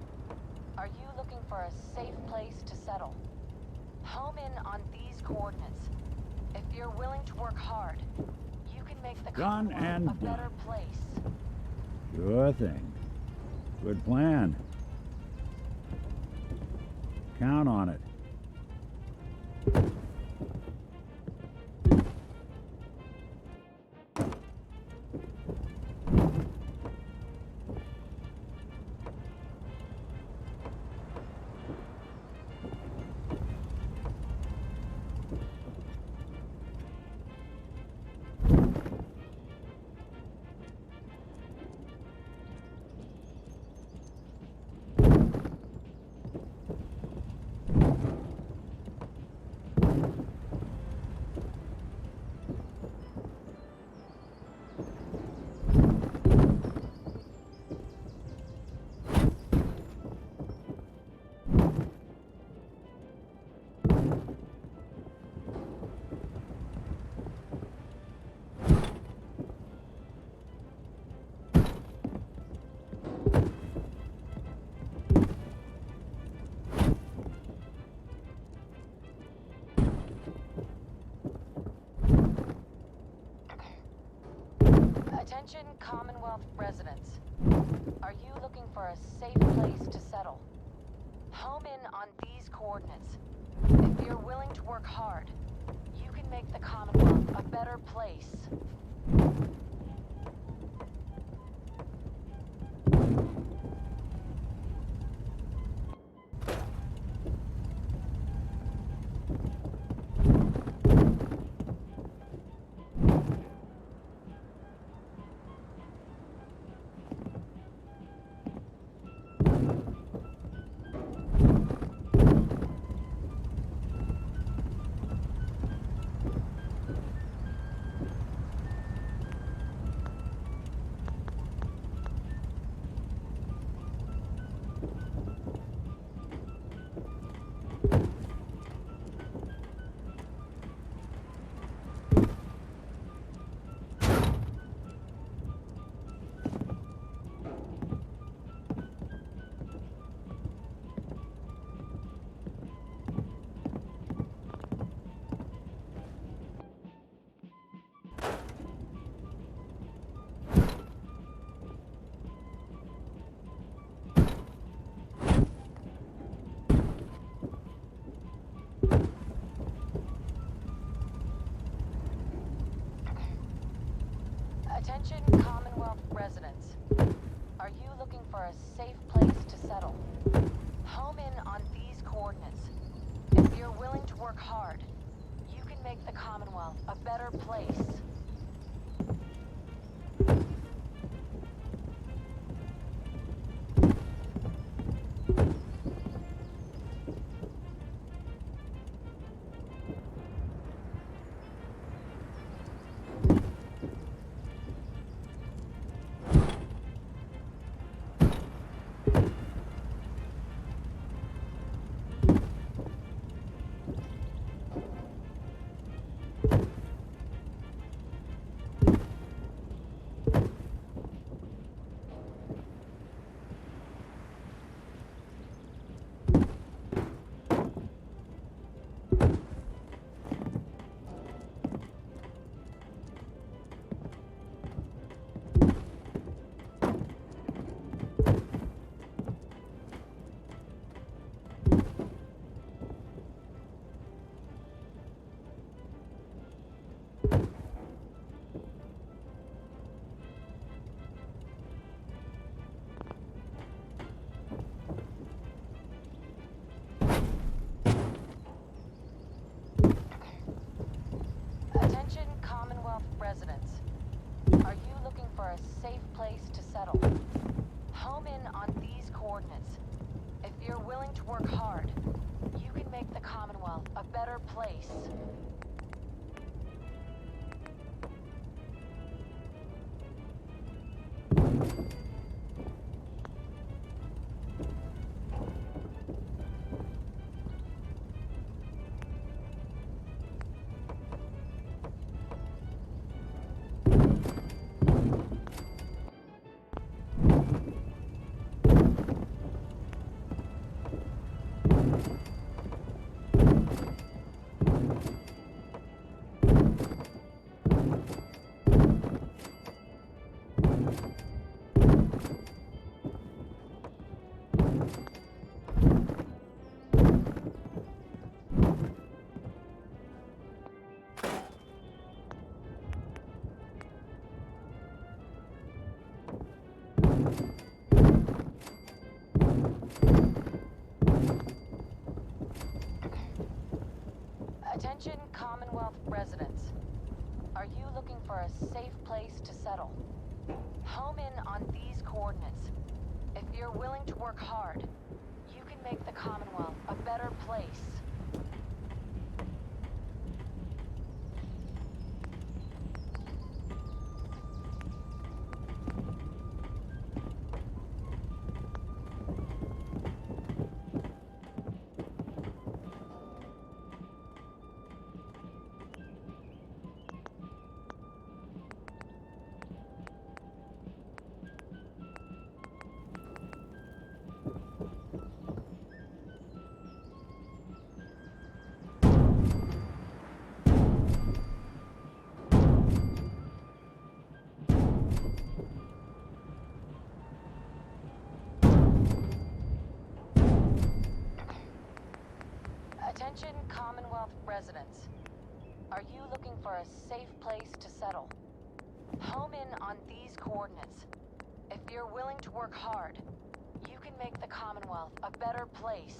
Are you looking for a safe place to settle? Home in on these coordinates. If you're willing to work hard, you can make the Done Commonwealth and a better done. place. Sure thing. Good plan. Count on it. Attention Commonwealth residents. Are you looking for a safe place to settle? Home in on these coordinates. If you're willing to work hard, you can make the Commonwealth a better place. Attention Commonwealth residents. Are you looking for a safe place to settle? Home in on these coordinates. If you're willing to work hard, you can make the Commonwealth a better place. for a safe place to settle. Home in on these coordinates. If you're willing to work hard, you can make the Commonwealth a better place. Attention Commonwealth residents. Are you looking for a safe place to settle? Home in on these coordinates. If you're willing to work hard, you can make the Commonwealth a better place. Attention Commonwealth residents. Are you looking for a safe place to settle? Home in on these coordinates. If you're willing to work hard, you can make the Commonwealth a better place.